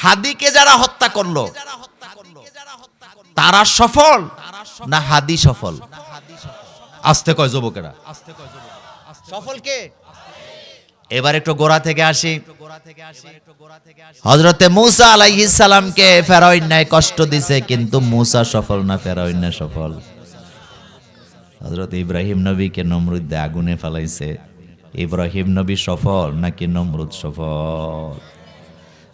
হাদিকে যারা হত্যা করলো তারা সফল না হাদি সফল? আসতে কয় যুবকেরা, সফল কে? এবার একটু গোড়া থেকে আসি। হযরতে মূসা আলাইহিস সালামকে ফেরাউন নাই কষ্ট দিছে, কিন্তু মূসা সফল না ফেরাউন না সফল? হযরত ইব্রাহিম নবীকে নমরুদ দিয়ে আগুনে ফেলাইছে, ইব্রাহিম নবী সফল নাকি নমরুদ সফল?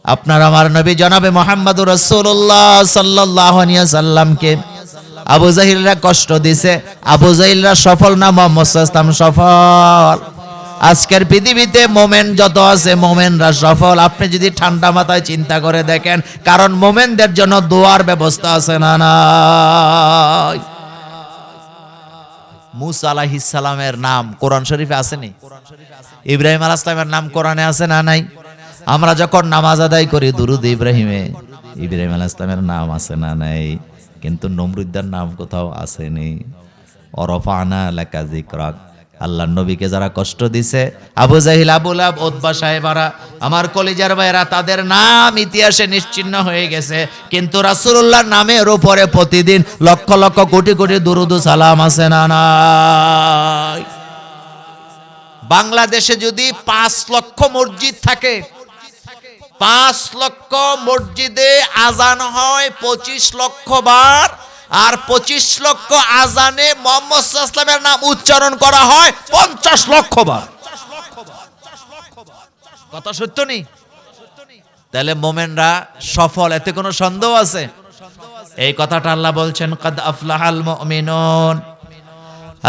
আপনার আমার নবী জনাবে মুহাম্মদুর রাসূলুল্লাহ সাল্লাল্লাহু আলাইহি ওয়াসাল্লামকে আবু জাহিলরা কষ্ট দিছে, আবু জাহিলরা সফল না মুহাম্মদ সাল্লাল্লাহু আলাইহি ওয়াসাল্লাম সফল? আজকের পৃথিবীতে মোমেন যত আছে মোমেনরা সফল। আপনি যদি ঠান্ডা মাথায় চিন্তা করে দেখেন, কারণ মোমেনদের জন্য দোয়ার ব্যবস্থা আছে না নাই? মূসা আলাইহিস সালামের নাম কোরআন শরীফে আছে নি? ইব্রাহিম আলাইহিস সালামের নাম কোরআনে আছে না নাই? আমরা যখন নামাজ আদায় করি দুরুদ ইব্রাহিমে, ইব্রাহিম আলাইহিস সালামের নাম আছে না নাই? কিন্তু নমরুদের নাম কোথাও আসেনি। ওয়ারাফা'না লাকা যিকরাক, আল্লাহর নবীকে যারা কষ্ট দিছে, আবু জাহিল, আবু লাহাব, উতবা সাহেবারা, আমার কলিজার ভাইরা, তাদের নাম ইতিহাসে নিশ্চিহ্ন হয়ে গেছে, কিন্তু রাসূলুল্লাহর নামের উপরে প্রতিদিন লক্ষ লক্ষ কোটি কোটি দুরুদ ও সালাম আছে না নাই? বাংলাদেশে যদি 5 লক্ষ মসজিদ থাকে, 5 লক্ষ মসজিদে আজান হয় 25 লক্ষ বার, আর 25 লক্ষ আজানে মুহাম্মদ সাল্লাল্লাহু আলাইহি ওয়াসাল্লামের নাম উচ্চারণ করা হয় 50 লক্ষ বার। কথা সত্য নেই? তাহলে মোমেনরা সফল, এতে কোনো সন্দেহ আছে? এই কথাটা আল্লাহ বলছেন, কাদ আফলাহাল মুমিনুন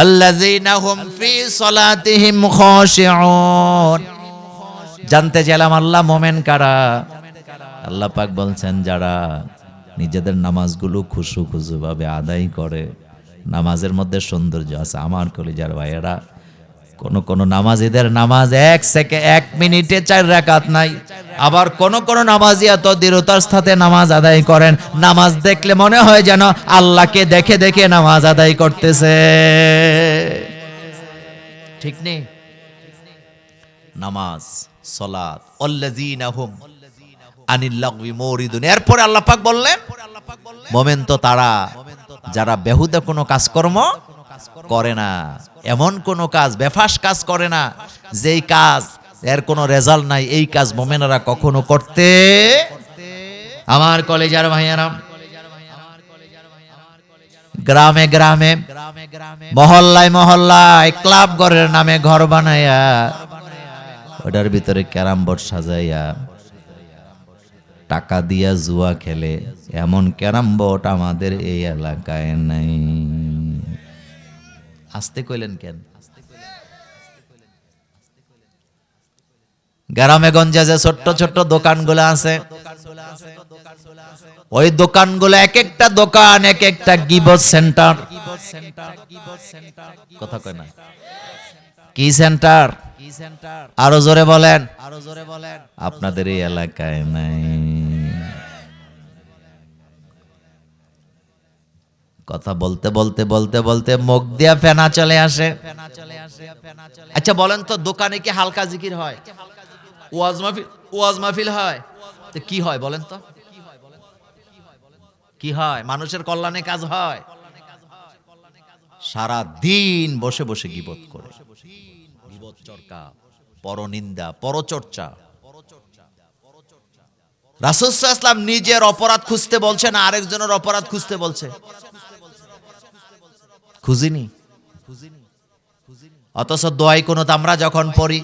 আল্লাযীনা হুম ফি সালাতিহিম খাশিউন। জানতে চাইলাম আল্লাহ মোমেন কারা? আল্লাহ পাক বলছেন যারা নিজেদের নামাজগুলো খুশু খুশু ভাবে আদায় করে, নামাজের মধ্যে সৌন্দর্য আছে। আমার কলিজার ভাইয়েরা, কোন নামাজীদের নামাজ 1 মিনিটে 4 রাকাত নাই, আবার কোন নামাজি এত দৃঢ়তার সাথে নামাজ আদায় করেন, নামাজ দেখলে মনে হয় যেন আল্লাহকে দেখে দেখে নামাজ আদায় করতেছে। ঠিক নেই? নামাজ, সালাত, আল্লাযীনা হুম আনিল লাগবি মুরিদুন। এরপরে আল্লাহ পাক বললেন মুমিন তো তারা যারা বেহুদা কোনো কাজকর্ম করে না, এমন কোনো কাজ, বেফাস কাজ করে না যেই কাজ এর কোনো রেজাল্ট নাই, এই কাজ মুমিনরা কখনো করতে। আমার কলেজার ভাইয়ারা, গ্রামে গ্রামে, মহল্লায় মহল্লায় ক্লাব ঘরের নামে ঘর বানায়া ওটার ভিতরে ক্যারাম বোর্ড সাজাইয়া টাকা দিয়া জুয়া খেলে, এমন ক্যারাম বোর্ড আমাদের এই এলাকায় নাই। আসতে কইলেন কেন? গ্রামে গঞ্জে যে ছোট্ট ছোট্ট দোকানগুলো আছে, ওই দোকানগুলো এক একটা দোকান এক একটা গিবত সেন্টার। কথা কয় না? কি সেন্টার? আরো জোরে বলেন। আপনাদের এই এলাকায় নাই। কথা বলতে বলতে বলতে বলতে মুখ দিয়া ফেনা চলে আসে। আচ্ছা বলেন তো, দোকানে কি হালকা জিকির হয়? ওয়াজ মাহফিল হয়? তো কি হয় বলেন তো? কি হয়? মানুষের কল্যাণে কাজ হয়? সারা দিন বসে বসে গীবত করে, গীবত চর্চা, পরনিন্দা, পরচর্চা। রাসূল সাল্লাল্লাহু আলাইহি ওয়াসাল্লাম নিজের অপরাধ খুঁজতে বলছে না আরেকজনের অপরাধ খুঁজতে বলছে? খুঁজিনি। অথচ দোয়াই কুনুত আমরা যখন পড়ি,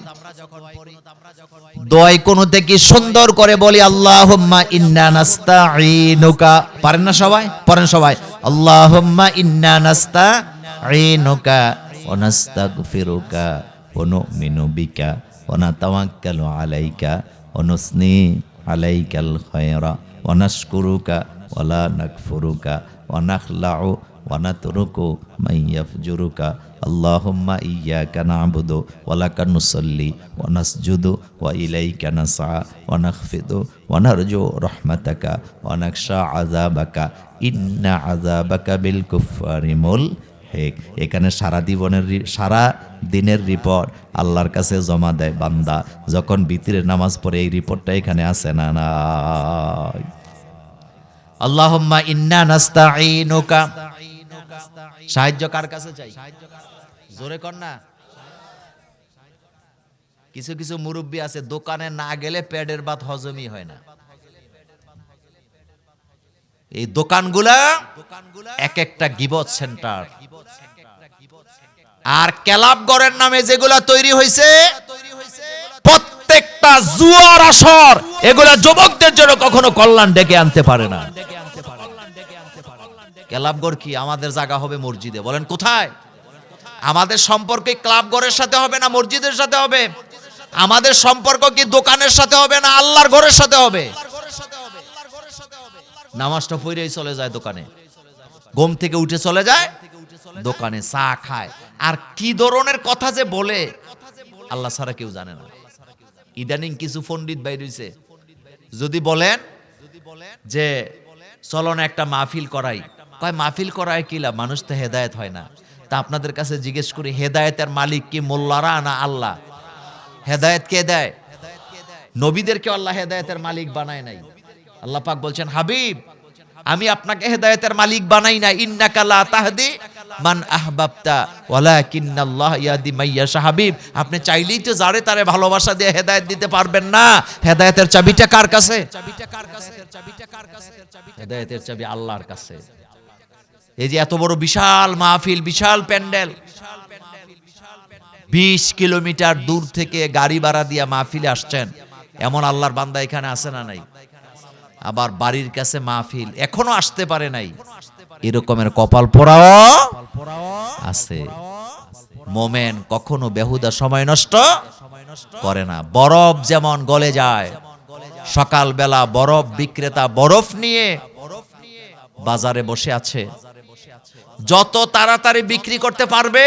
দোয়াই কুনুতে কি সুন্দর করে বলি, আল্লাহুম্মা ইন্না নাস্তাঈনুকা। পারেন না সবাই? পড়েন সবাই, আল্লাহুম্মা ইন্না নাস্তাঈনুকা ওয়া নাস্তাগফিরুকা ওয়া নু'মিনু বিকা ওয়া নাতাওয়াক্কালু আলাইকা ওয়া নুসনি আলাইকাল খায়রা ওয়া নাশকুরুকা ওয়া লা নাকফুরুকা ওয়া নাখলাউ ওয়া নাতরুকু মান ইয়াফজুরুকা। আল্লাহুম্মা ইয়্যাকা না'বুদু ওয়া লাকা নুসাল্লি ওয়া নাসজুদু ওয়া ইলাইকা নাসআ ওয়া নাখফিদু ওয়া নারজু রাহমাতাকা ওয়া নাখশা আযাবাকা ইন্না আযাবাকা বিল কুফফারি মুলহিক। এখানে সারা দিনের রিপোর্ট আল্লাহর কাছে জমা দেয় বান্দা যখন ভিতরে নামাজ পড়ে। এই রিপোর্টটা এখানে আছে না? না। আল্লাহুম্মা ইন্না নাস্তাঈনুকা। সাহায্য কার কাছে চাই? জোরে কর না। কিছু কিছু মুরব্বি আছে দোকানে না গেলে পেটের ভাত হজমই হয় না। এই দোকানগুলা এক একটা গিবত সেন্টার। আর ক্লাবঘরের নামে যেগুলা তৈরি হয়েছে প্রত্যেকটা জুয়ার আসর, এগুলা যুবকদের জন্য কখনো কল্যাণ ডেকে আনতে পারে না। ক্লাবঘর কি? আমাদের জায়গা হবে মসজিদে। বলেন কোথায়? আমাদের সম্পর্ক ক্লাবঘরের সাথে হবে না মসজিদের সাথে হবে? আমাদের সম্পর্ক কি দোকানের সাথে হবে না আল্লাহর ঘরের সাথে হবে? নামাজটা পড়েই চলে যায় দোকানে, ঘুম থেকে উঠে চলে যায় দোকানে, চা খায়। আর কি ধরনের কথা যে বলে আল্লাহ ছাড়া কেউ জানে না। ইদানিং কিছু পণ্ডিত বাইর হইছে, যদি বলেন যে চলো না একটা মাহফিল করাই, কয় মাহফিল করায় কি লাভ? মানুষ তো হেদায়েত হয় না। তা আপনাদের কাছে জিজ্ঞেস করি, হেদায়েতের মালিক কি মোল্লারা না আল্লাহ? হেদায়েত কে দেয়? নবীদেরকে আল্লাহ হেদায়েতের মালিক বানায় নাই। আল্লাহ পাক বলছেন, হাবিব আমি আপনাকে হেদায়েতের মালিক বানাই না। ইন্নাকা লা তাহদি মান আহবাবতা ওয়ালাকিন্নাল্লাহ ইয়াহদি মাইয়াশা। হাবিব আপনি চাইলেই তো যারে তারে ভালোবাসা দিয়ে হেদায়েত দিতে পারবেন না। হেদায়েতের চাবিটা কার কাছে? হেদায়েতের চাবি আল্লাহর কাছে। এই যে এত বড় বিশাল মাহফিল, বিশাল প্যান্ডেল, 20 কিলোমিটার দূর থেকে গাড়ি ভাড়া দিয়ে মাহফিলে আসছেন, এমন আল্লাহর বান্দা এখানে আছে না নাই? আবার বাড়ির কাছে মাহফিল, এখনো আসতে পারে নাই, এরকমের কপাল পোড়াও আছে। মোমেন কখনো বেহুদা সময় নষ্ট করে না। বরফ যেমন গলে যায়, সকালবেলা বরফ বিক্রেতা বরফ নিয়ে বাজারে বসে আছে, যত তাড়াতাড়ি বিক্রি করতে পারবে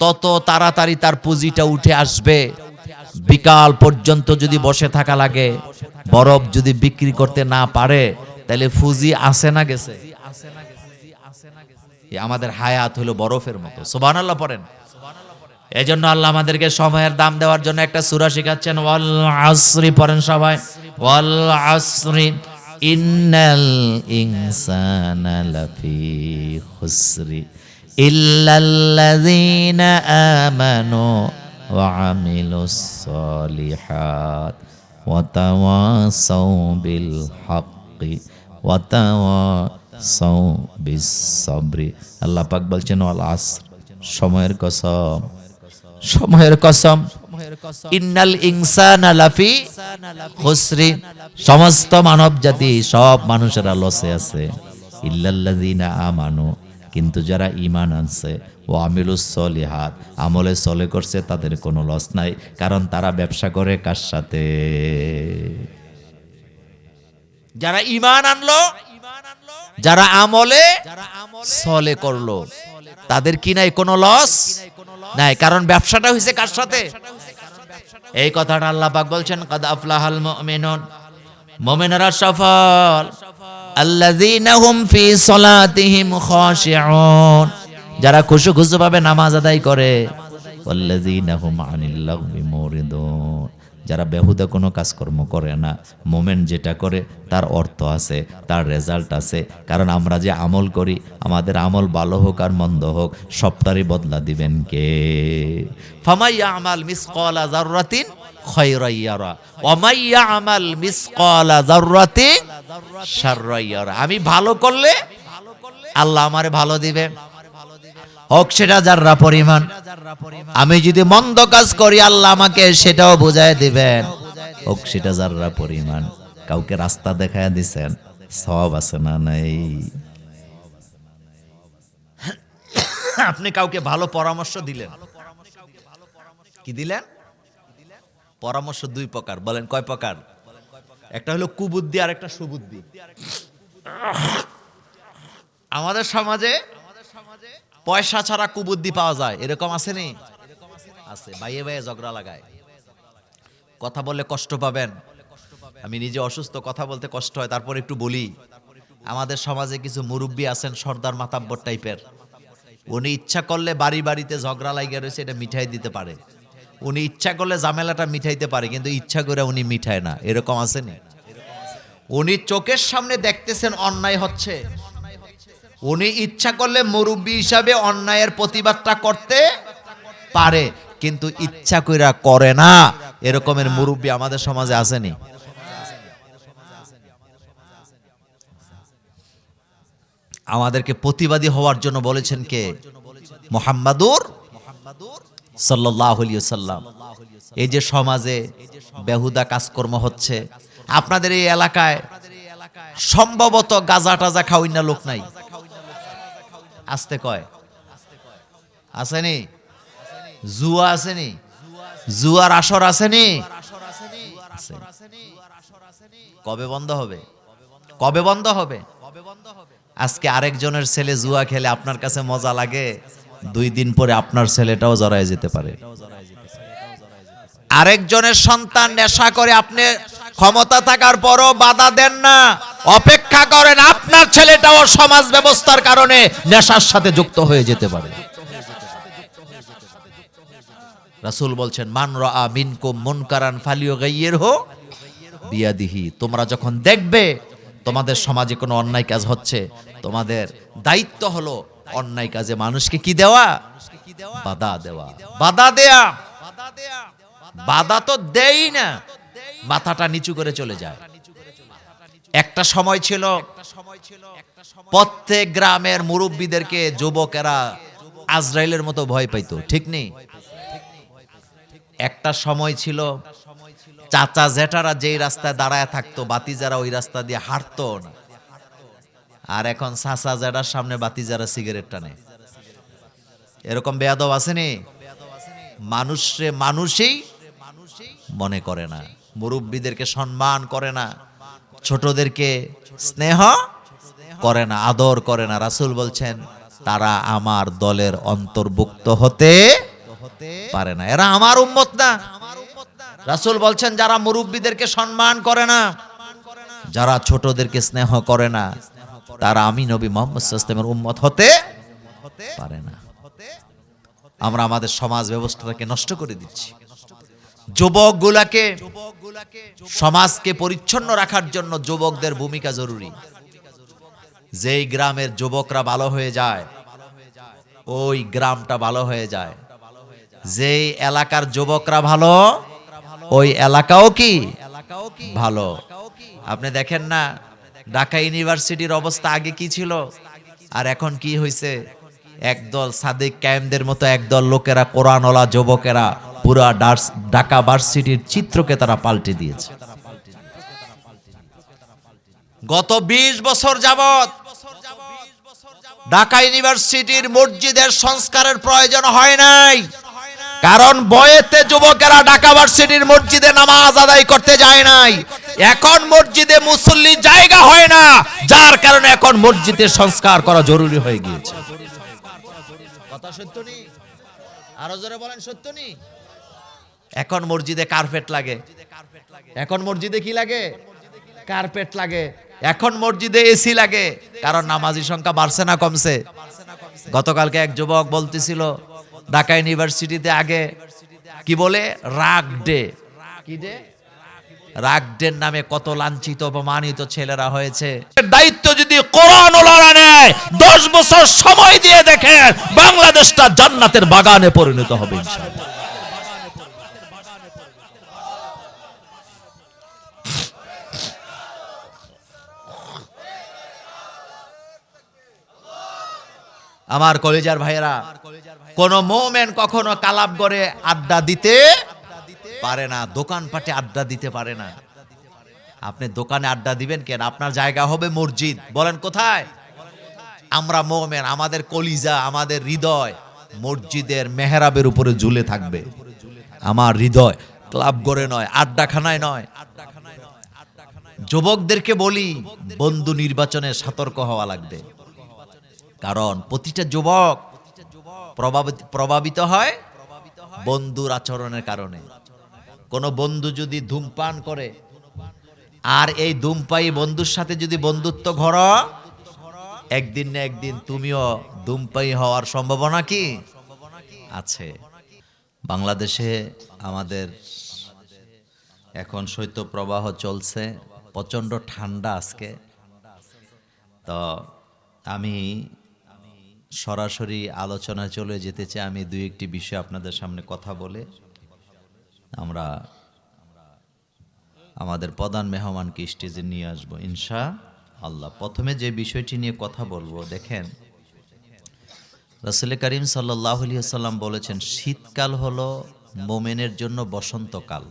তত তাড়াতাড়ি তার পুঁজিটা উঠে আসবে। বিকাল পর্যন্ত যদি বসে থাকা লাগে, বরফ যদি বিক্রি করতে না পারে, তাহলে পুঁজি আসে না গেছে? আমাদের হায়াত হলো বরফের মতো। সুবহানাল্লাহ পড়েন। এজন্য আল্লাহ আমাদেরকে সময়ের দাম দেওয়ার জন্য একটা সূরা শেখাচ্ছেন, ওয়াল আসরি পড়েন সবাই, ওয়াল আসরি ইন্নাল ইনসানা লাফি খুসরি ইল্লাল্লাযীনা আমানু ওয়া আমিলুস সলিহাত ওয়া তাওয়াসাউ বিল হাক্কি ওয়া তাওয়াসাউ বিস সাবরি। আল্লাহ পাক বলছেন ওয়াল আসর, সময়ের কসম, সময়ের কসম, ইন্নাল ইনসানা লাফি খুসরি, সমস্ত মানব জাতি, সব মানুষেরা লসে আছে। ইল্লাল্লাযীনা আমানু, কিন্তু যারা ঈমান আনছে, ও আমিলুস সলিহাত, আমলে সলে করছে, তাদের কোনো লস নাই। কারণ তারা ব্যবসা করে কার সাথে? যারা ঈমান আনলো, যারা আমলে সলে করলো, তাদের কি নাই? কোনো লস নাই। কারণ ব্যবসাটা হইছে কার সাথে? এই কথাটা আল্লাহ পাক বলছেন, কাদ আফলাহাল মুমিনুন, মুমিনরা সফল, আল্লাযীনা হুম ফি সলাতিহিম খাশিউন, যারা খুশু খুশু ভাবে নামাজ আদায় করে, ওয়াল্লাযীনা হুম আনিল লাগবি মুরিদুন, যারা বেহুদা কোনো কাজকর্ম করে না। মোমেন যেটা করে তার অর্থ আছে, তার রেজাল্ট আছে। কারণ আমরা যে আমল করি, আমাদের আমল ভালো হোক আর মন্দ হোক, সবটারই বদলা দিবেন কে? ফামাই ইয়ামাল মিসকালা যাররাতিন খায়রান ইয়ারা ওয়া মাই ইয়ামাল মিসকালা যাররাতিন শাররান ইয়ারা। আমি ভালো করলে আল্লাহ আমারে ভালো দিবে, হোক সেটা যাররা পরিমাণ। আমি যদি মন্দ কাজ করি, আল্লাহ আমাকে সেটাও বুঝায় দিবেন, হোক সেটা যাররা পরিমাণ। কাউকে রাস্তা দেখায় দিছেন, সওয়াব আছে না নাই? আপনি কাউকে ভালো পরামর্শ দিলেন, কি দিলেন? পরামর্শ দুই প্রকার। বলেন কয় প্রকার? একটা হলো কুবুদ্ধি আর একটা সুবুদ্ধি। আমাদের সমাজে পয়সা ছাড়া কুবুদ্ধি পাওয়া যায়, এরকম আছে নি? আছে। বাইয়ে বাইয়ে ঝগড়া লাগায়, কথা বললে কষ্ট পাবেন। আমি নিজে অসুস্থ, কথা বলতে কষ্ট হয়, তারপর একটু বলি। আমাদের সমাজে কিছু মুরব্বী আছেন, সর্দার মাতাব্বর টাইপের। উনি ইচ্ছা করলে বাড়ি বাড়িতে ঝগড়া লাগিয়ে রয়েছে, এটা মিঠাই দিতে পারে। উনি ইচ্ছা করলে ঝামেলাটা মিঠাইতে পারে, কিন্তু ইচ্ছা করে উনি মিঠায় না। এরকম আছে নি? উনি চোখের সামনে দেখতেছেন অন্যায় হচ্ছে, উনি ইচ্ছা করলে মুরব্বী হিসাবে অন্যায়ের প্রতিবাদটা করতে পারে, কিন্তু ইচ্ছা কইরা করে না। এরকমের মুরব্বী আমাদের সমাজে আসেনি। আমাদেরকে প্রতিবাদী হওয়ার জন্য বলেছেন কে? মুহাম্মাদুর সাল্লাল্লাহু আলাইহি ওয়াসাল্লাম। এই যে সমাজে বেহুদা কাজকর্ম হচ্ছে, আপনাদের এই এলাকায় সম্ভবত গাঁজা টাজা খাওয়াই না লোক নাই, আসতে কয় আসেনি? জুয়া আসেনি? জুয়ার আসর আসেনি? কবে বন্ধ হবে? কবে বন্ধ হবে? আজকে আরেকজনের ছেলে জুয়া খেলে আপনার কাছে মজা লাগে, 2 দিন পরে আপনার ছেলেটাও জড়ায় যেতে পারে। আরেকজনের সন্তান নেশা করে, আপনি ক্ষমতা থাকার পরও বাধা দেন না, অপেক্ষা করেন, আপনার ছেলেটাও সমাজ ব্যবস্থার কারণে নেশার সাথে যুক্ত হয়ে যেতে পারে। রাসূল বলছেন, মান রাআ মিনকুম মুনকারান ফালিয়ুগাইয়িরহু বিয়াদিহি। তোমরা যখন দেখবে তোমাদের সমাজে কোনো অন্যায় কাজ হচ্ছে, তোমাদের দায়িত্ব হলো অন্যায় কাজে মানুষকে কি দেওয়া? বাধা দেওয়া। বাধা দেয়া, বাধা তো দেই না, মাথাটা নিচু করে চলে যায়। একটা সময় ছিল প্রত্যেক গ্রামের মুরব্বীদেরকে যুবকেরা আজরাইলের মতো ভয় পাইতো, ঠিক নেই? একটা সময় ছিল চাচা জেঠারা যেই রাস্তায় দাঁড়ায় থাকতো, বাতিজারা ওই রাস্তা দিয়ে হাঁটতো না। আর এখন চাচা জেঠার সামনে বাতিজারা সিগারেট টানে। এরকম বেয়াদব আসেনি? মানুষে মানুষই মনে করে না, মুরব্বীদেরকে সম্মান করে না, ছোটদেরকে স্নেহ করে না, আদর করে না। রাসূল বলছেন, তারা আমার দলের অন্তর্ভুক্ত হতে পারে না, এরা আমার উম্মত না। রাসূল বলছেন, যারা মুরব্বীদেরকে সম্মান করে না, যারা ছোটদেরকে স্নেহ করে না, তারা আমি নবী মুহাম্মদ সাল্লাল্লাহু আলাইহি ওয়াসাল্লামের উম্মত হতে পারে না। আমরা আমাদের সমাজ ব্যবস্থাটাকে নষ্ট করে দিচ্ছি। যুবকগুলাকে, সমাজকে পরিচ্ছন্ন রাখার জন্য যুবকদের ভূমিকা জরুরি। যেই গ্রামের যুবকরা ভালো হয়ে যায়, ওই গ্রামটা ভালো হয়ে যায়। যেই এলাকার যুবকরা ভালো, ওই এলাকাও কি ভালো। আপনি দেখেন না, ঢাকা ইউনিভার্সিটির অবস্থা আগে কি ছিল আর এখন কি হয়েছে? একদল সাদিক কায়েমদের মতো একদল লোকেরা, কোরআনওয়ালা যুবকেরা পুরা ঢাকা ভার্সিটির চিত্রকে তারা পাল্টে দিয়েছে। গত 20 বছর যাবত ঢাকা ইউনিভার্সিটির মসজিদের সংস্কারের প্রয়োজন হয় নাই, কারণ বয়েতে যুবকেরা ঢাকা ভার্সিটির মসজিদে নামাজ আদায় করতে যায় নাই। এখন মসজিদে মুসল্লির জায়গা হয় না, যার কারণে এখন মসজিদের সংস্কার করা জরুরি হয়ে গিয়েছে। কথা সত্য নি? আরো জোরে বলেন, সত্য নি? এখন মসজিদে কার্পেট লাগে, এখন মসজিদে কি লাগে? কার্পেট লাগে। এখন মসজিদে এসি লাগে, কারণ নামাজি সংখ্যা বাড়ছে না কমছে? গতকালকে এক যুবক বলতেছিল, ঢাকা ইউনিভার্সিটিতে আগে কি বলে, রাগ ডে, কি ডে? রাগ ডের নামে কত লাঞ্ছিত অপমানিত ছেলেরা হয়েছে। দায়িত্ব যদি কোরআন ওলারা নেয়, 10 বছর সময় দিয়ে দেখেন, বাংলাদেশটা জান্নাতের বাগানে পরিণত হবে ইনশাআল্লাহ। আমার কলেজার ভাইয়েরা, কোন মুমিন কখনো কালাপ করে আড্ডা দিতে পারে না, দোকানপাটে আড্ডা দিতে পারে না। আপনি দোকানে আড্ডা দিবেন কেন? আপনার জায়গা হবে মসজিদ। বলেন কোথায়? আমরা মুমিন, আমাদের কলিজা, আমাদের হৃদয় মসজিদের মেহরাবের উপরে ঝুলে থাকবে। আমার হৃদয় ক্লাব করে নয়, আড্ডাখানায় নয়। যুবকদেরকে বলি, বন্ধু নির্বাচনে সতর্ক হওয়া লাগবে, কারণ প্রতিটা যুবক প্রভাবিত হয় বন্ধুর আচরণের কারণে। কোন বন্ধু যদি ধূমপান করে, আর এই ধূমপায়ী বন্ধুর সাথে যদি বন্ধুত্ব ঘরো, একদিন না একদিন তুমিও ধূমপায়ী হওয়ার সম্ভাবনা কি আছে। বাংলাদেশে আমাদের এখন শৈত্যপ্রবাহ চলছে, প্রচণ্ড ঠান্ডা আজকে। তো আমি সরাসরি আলোচনায় চলে যেতে চাই। আমি দুই একটি বিষয় আপনাদের সামনে কথা বলে আমরা আমাদের প্রধান মেহমানকে স্টেজে নিয়ে আসবো ইনশা আল্লাহ। প্রথমে যে বিষয়টি নিয়ে কথা বলবো, দেখেন রাসূল করিম সাল্লাল্লাহু আলাইহি ওয়াসাল্লাম বলেছেন, শীতকাল হলো মোমেনের জন্য বসন্তকাল।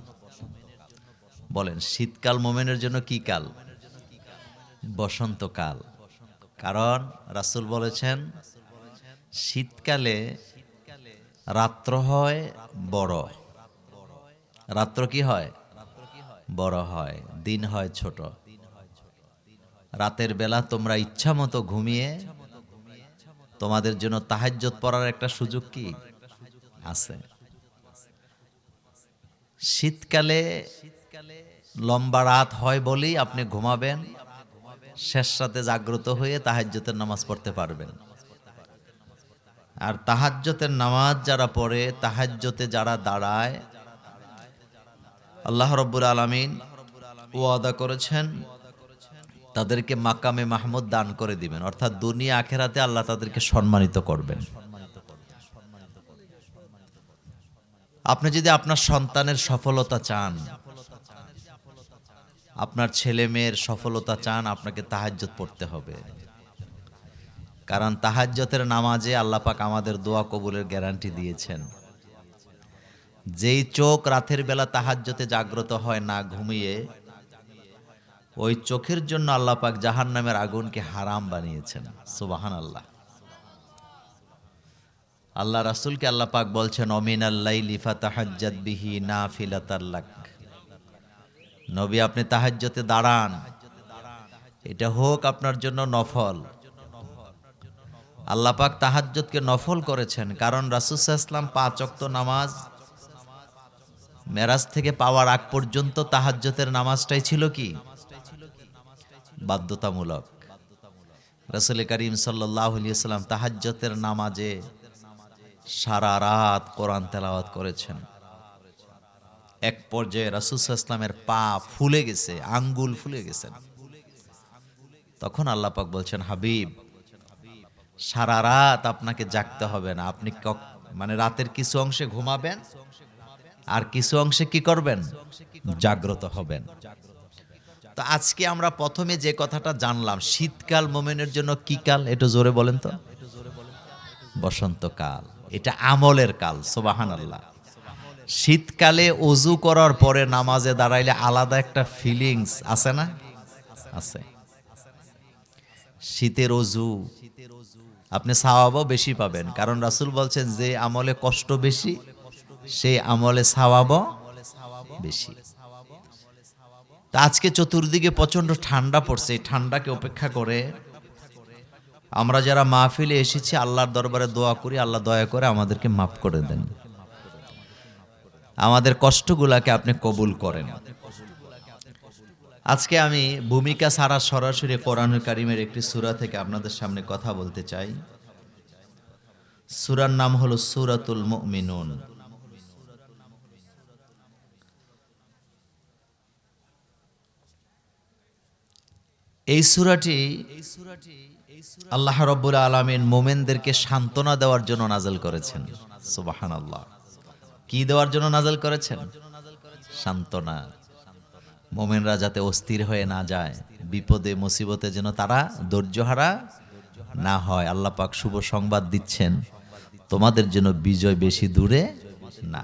বলেন, শীতকাল মোমেনের জন্য কি কাল? বসন্তকাল। কারণ রাসূল বলেছেন, শীতকালে রাত্র হয় বড়। রাত্র কি হয়? বড় হয়, দিন হয় ছোট। রাতের বেলা তোমরা ইচ্ছা মতো ঘুমিয়ে তোমাদের জন্য তাহাজ্জুদ পড়ার একটা সুযোগ কি আছে। শীতকালে লম্বা রাত হয় বলেই আপনি ঘুমাবেন, শেষ রাতে জাগ্রত হয়ে তাহাজ্জুদের নামাজ পড়তে পারবেন। আর তাহাজ্জুদের নামাজ যারা পড়ে, তাহাজ্জুদে যারা দাঁড়ায়, আল্লাহ রাব্বুল আলামিন ওয়াদা করেছেন তাদেরকে মাকামে মাহমুদ দান করে দিবেন, অর্থাৎ দুনিয়া আখেরাতে আল্লাহ তাদেরকে সম্মানিত করবেন। আপনি যদি আপনার সন্তানের সফলতা চান, আপনার ছেলে মেয়ের সফলতা চান, আপনাকে তাহাজ্জুদ পড়তে হবে। কারণ তাহাজ্জুদের নামাজে আল্লাহ পাক আমাদের দোয়া কবুলের গ্যারান্টি দিয়েছেন। যেই চোখ রাতের বেলা তাহাজ্জুদে জাগ্রত হয় না ঘুমিয়ে, ওই চোখের জন্য আল্লাহ পাক জাহান্নামের আগুনকে হারাম বানিয়েছেন। সুবহানাল্লাহ। আল্লাহ রাসূলকে আল্লাহ পাক বলছেন, অমিনাল লাইলি ফাতাহাজ্জাদ বিহি নাফিলাতাল লাক। নবী, আপনি তাহাজ্জুদে দাঁড়ান, এটা হোক আপনার জন্য নফল। আল্লাহ পাক তাহাজ্জুদকে নফল করেছেন, কারণ রাসূল সাল্লাল্লাহু আলাইহি ওয়াসাল্লাম 5 ওয়াক্ত নামাজ মেরাজ থেকে পাওয়ার আগ পর্যন্ত তাহাজ্জুদের নামাজটাই ছিল কি? বাধ্যতামূলক। রাসূল করিম সাল্লাল্লাহু আলাইহি ওয়াসাল্লাম তাহাজ্জুদের নামাজে সারা রাত কোরআন তেলাওয়াত করেছেন। এক পর্যায়ে রাসূল সাল্লাল্লাহু আলাইহি ওয়াসাল্লামের পা ফুলে গেছে, আঙ্গুল ফুলে গেছেন। তখন আল্লাহ পাক বলছেন, হাবিব, সারা রাত আপনাকে জাগতে হবে না, আপনি মানে রাতের কিছু অংশে ঘুমাবেন আর কিছু অংশে কি করবেন? জাগ্রত হবেন। তো আজকে আমরা প্রথমে যে কথাটা জানলাম, শীতকাল মোমেনের জন্য কি কাল? একটু জোরে বলেন তো। বসন্তকাল। এটা আমলের কাল। সুবহানাল্লাহ। শীতকালে ওযু করার পরে নামাজে দাঁড়াইলে আলাদা একটা ফিলিংস আছে না? আছে। শীতের ওযু আপনি সওয়াবও বেশি পাবেন, কারণ রাসূল বলছেন যে আমলে কষ্ট বেশি সেই আমলে সওয়াবও বেশি। তা আজকে চতুর্দিকে প্রচন্ড ঠান্ডা পড়ছে, এই ঠান্ডাকে উপেক্ষা করে আমরা যারা মাহফিলে এসেছি আল্লাহর দরবারে দোয়া করি, আল্লাহ দয়া করে আমাদেরকে মাফ করে দেন, আমাদের কষ্টগুলাকে আপনি কবুল করেন। আজকে আমি ভূমিকা ছাড়া সরাসরি কোরআনুল কারীমের একটি সূরা থেকে আপনাদের সামনে কথা বলতে চাই। সূরার নাম হলো সূরাতুল মুমিনুন। এই সূরাটি আল্লাহ রাব্বুল আলামিন মুমিনদেরকে সান্ত্বনা দেওয়ার জন্য নাযিল করেছেন। সুবহানাল্লাহ। কি দেওয়ার জন্য নাযিল করেছেন? সান্ত্বনা। মুমিনরা যাতে অস্থির হয়ে না যায়, বিপদে মুসিবতে যেন তারা ধৈর্যহারা না হয়। আল্লাহ পাক শুভ সংবাদ দিচ্ছেন, তোমাদের জন্য বিজয় বেশি দূরে না।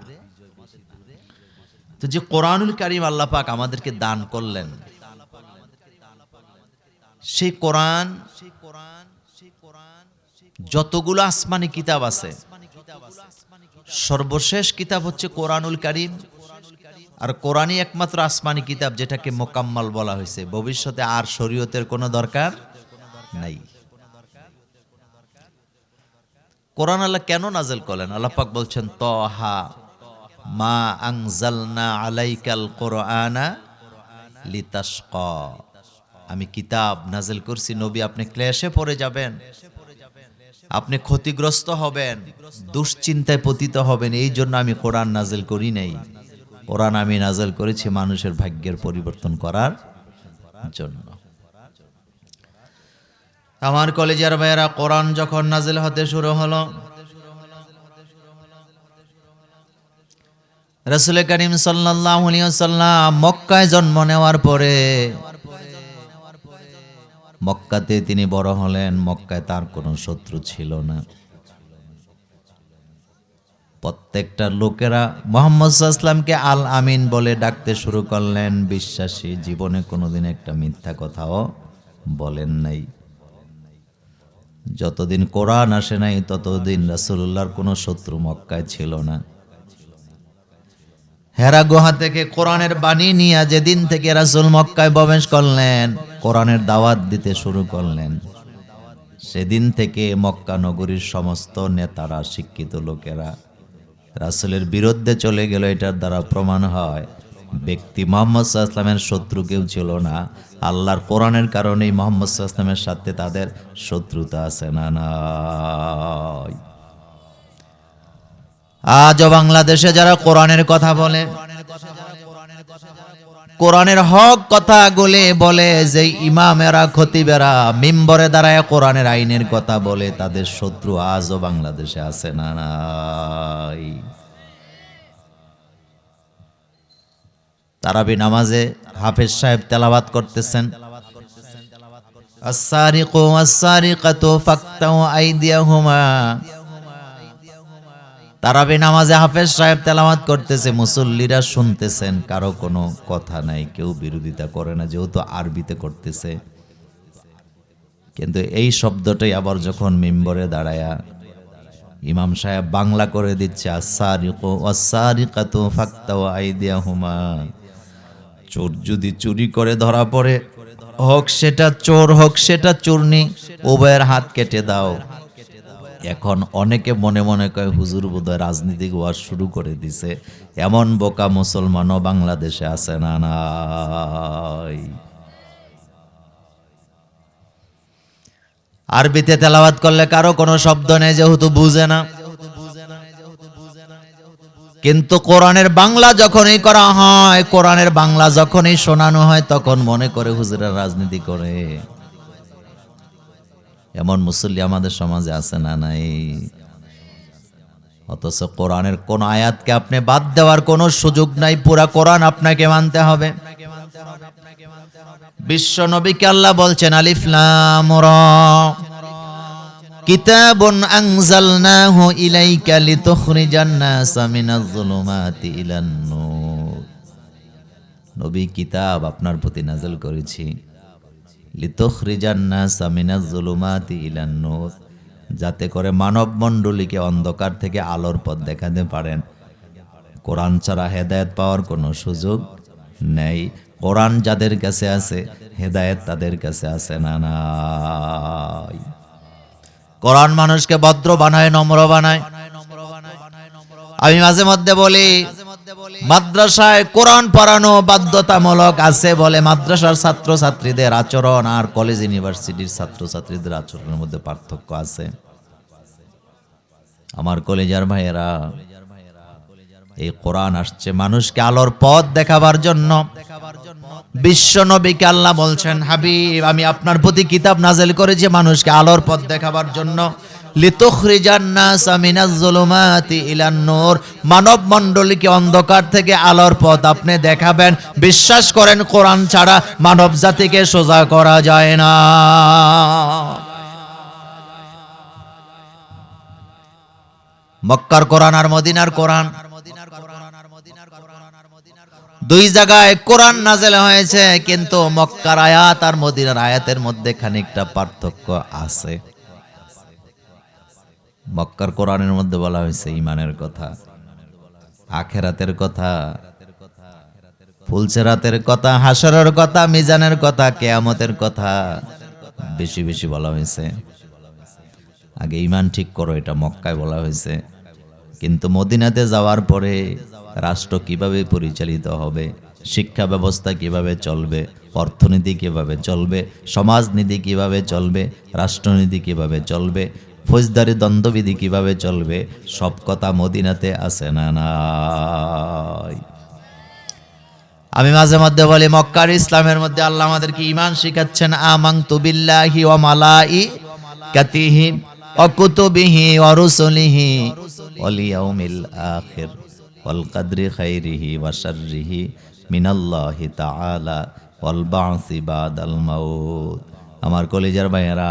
তো যে কোরআনুল কারীম আল্লাহ পাক আমাদেরকে দান করলেন, সেই কোরআন যতগুলো আসমানি কিতাব আছে, সর্বশেষ কিতাব হচ্ছে কোরআনুল কারীম। আর কোরআনই একমাত্র আসমানি কিতাব যেটাকে মোকাম্মল বলা হয়েছে। ভবিষ্যতে আর শরীয়তের কোনো দরকার নাই। কোরআন আল্লাহ কেন নাযিল করলেন? আল্লাহ পাক বলছেন, তাহা মা আনজালনা আলাইকাল কোরআনা লিতাশকা। আমি কিতাব নাযিল করছি নবী, আপনি ক্লেশে পড়ে যাবেন, আপনি ক্ষতিগ্রস্ত হবেন, দুশ্চিন্তায় পতিত হবেন, এই জন্য আমি কোরআন নাযিল করি নাই। কোরআন আমি নাযিল করেছি মানুষের ভাগ্যের পরিবর্তন করার জন্য। আমার কলেজের ভাইয়েরা, কোরআন যখন নাজিল হতে শুরু হলো, রাসূল করিম সাল্লাল্লাহু আলাইহি ওয়াসাল্লাম মক্কায় জন্ম নেওয়ার পরে মক্কাতে তিনি বড় হলেন। মক্কায় তার কোনো শত্রু ছিল না। প্রত্যেকটা লোকেরা মুহাম্মদ সাল্লাল্লাহু আলাইহি ওয়াসাল্লামকে আল আমিন বলে ডাকতে শুরু করলেন। বিশ্বাসী, জীবনে কোনোদিন একটা মিথ্যা কথাও বলেন নাই। যতদিন কোরআন আসে নাই ততদিন রাসূলুল্লাহর কোনো শত্রু মক্কায় ছিল না। হেরা গুহা থেকে কোরআনের বাণী নিয়ে যেদিন থেকে রাসূল মক্কায় প্রবেশ করলেন, কোরআনের দাওয়াত দিতে শুরু করলেন, সেদিন থেকে মক্কা নগরীর সমস্ত নেতারা, শিক্ষিত লোকেরা রাসূলের বিরুদ্ধে চলে গেল। এটার দ্বারা প্রমাণ হয় ব্যক্তি মুহাম্মদ সাল্লাল্লাহু আলাইহি ওয়াসাল্লামের শত্রু কেউ ছিল না। আল্লাহর কোরআনের কারণেই মুহাম্মদ সাল্লাল্লাহু আলাইহি ওয়াসাল্লামের সাথে তাদের শত্রুতা আছে না নাই। আজও বাংলাদেশে যারা কোরআনের কথা বলে, কোরআনের হক কথাগুলি বলে, যে ইমামেরা, খতিবেরা মিম্বরে দাঁড়ায় কোরআনের আইনের কথা বলে, তাদের শত্রু আজও বাংলাদেশে আছে না নাই। তারাবি নামাজে হাফেজ সাহেব তেলাওয়াত করতেছেন, আস-সারিকু ওয়াস-সারিকাতু ফাকতাউ আইদিয়াহুমা। তারাবি নামাজে হাফেজ সাহেব তেলাওয়াত করতেছে, মুসল্লিরা শুনতেছেন, কারো কোনো কথা নাই, কেউ বিরোধিতা করে না, যেহেতু আরবিতে করতেছে। কিন্তু এই শব্দটাই আবার যখন মিম্বরে দাঁড়ায়া ইমাম সাহেব বাংলা করে দিচ্ছে, আস-সারিকু ওয়াস-সারিকাতু ফাকতাউ আইদিয়াহুমা। চোর যদি চুরি করে ধরা পড়ে, হোক সেটা চোর হোক সেটা চুরনি, উভয়ের হাত কেটে দাও। এখন অনেকে মনে মনে কয় হুজুর বোধহয় রাজনীতিক ওয়াজ শুরু করে দিছে। এমন বোকা মুসলমানও বাংলাদেশে আছে না নাই? আরবিতে তেলাওয়াত করলে কারো কোনো শব্দ নেই, যেহেতু বুঝে না। কিন্তু কোরআনের বাংলা যখনই করা হয়, কোরআনের বাংলা যখনই শোনানো হয়, তখন মনে করে হুজুরা রাজনীতি করে। এমন মুসল্লি আমাদের সমাজে আছে না নাই? অথচ কোরআনের কোন আয়াতকে আপনি বাদ দেওয়ার কোনো সুযোগ নাই, পুরা কোরআন আপনাকে মানতে হবে। বিশ্ব নবীকে আল্লাহ বলছেন, আলিফ লাম রা কিতাবুন আনজালনাহু ইলাইকা লিতুখরিজান নাসা মিনাজ যুলুমাতি ইলান নূর। নবী, কিতাব আপনার প্রতি নাযিল করেছি, লিতুখরিজান নাসা মিনাজ যুলুমাতি ইলান নূর, যাতে করে মানব মণ্ডলীকে অন্ধকার থেকে আলোর পথ দেখাতে পারেন। কোরআন ছাড়া হেদায়েত পাওয়ার কোনো সুযোগ নেই। কোরআন যাদের কাছে আছে, হেদায়েত তাদের কাছে আছে না নাই? কোরআন মানুষকে ভদ্র বানায়, নম্র বানায়। আমি মাঝে মধ্যে বলি, মাদ্রাসায় কোরআন পড়ানো বাধ্যতামূলক আছে বলে মাদ্রাসার ছাত্র ছাত্রীদের আচরণ আর কলেজ ইউনিভার্সিটির ছাত্র ছাত্রীদের আচরণের মধ্যে পার্থক্য আছে। আমার কলেজার ভাইয়েরা, এই কোরআন আসছে মানুষকে আলোর পথ দেখাবার জন্য। বিশ্ব নবীকে আল্লাহ বলছেন, হাবিব, আমি আপনার প্রতি কিতাব নাযিল করেছি মানুষকে আলোর পথ দেখাবার জন্য। লিতুখরিজান নাসা মিনাজ যুলুমাতি ইলান নূর, মানব মণ্ডলীকে অন্ধকার থেকে আলোর পথ আপনি দেখাবেন। বিশ্বাস করেন, কোরআন ছাড়া মানব জাতিকে সোজা করা যায় না। মক্কার কোরআন আর মদিনার কোরআন, দুই জায়গায় কোরআন নাযিল হয়েছে, কিন্তু মক্কার আয়াত আর মদিনার আয়াতের মধ্যে খানিকটা পার্থক্য আছে। মক্কার কোরআনের মধ্যে বলা হয়েছে ঈমানের কথা, আখিরাতের কথা, ফুলসেরাতের কথা, হাসরের কথা, মিজানের কথা, কিয়ামতের কথা বেশি বেশি বলা হয়েছে। আগে ঈমান ঠিক করো, এটা মক্কায় বলা হয়েছে। কিন্তু মদিনাতে যাওয়ার পরে রাষ্ট্র কিভাবে পরিচালিত হবে, শিক্ষা ব্যবস্থা কিভাবে চলবে, অর্থনীতি কিভাবে চলবে, সমাজনীতি কিভাবে চলবে, রাষ্ট্রনীতি কিভাবে চলবে, ফৌজদারি দ্বন্দ্ববিধি কিভাবে চলবে, সব কথা মদিনাতে আছে না নাই? আমি মাঝে মধ্যে বলি মক্কার ইসলামের মধ্যে আল্লাহ আমাদেরকে ঈমান শিখাচ্ছেন, আমানতু বিল্লাহি ওয়া মালাইকাতিহি ওয়া কুতুবিহি ওয়া রুসুলিহি ওয়াল ইয়াউমিল আখির ওয়াল কদরি খাইরিহি ওয়া শাররিহি মিনাল্লাহি তাআলা ওয়াল বা'সি বাদাল মাউত। আমার কলিজার ভাইয়েরা,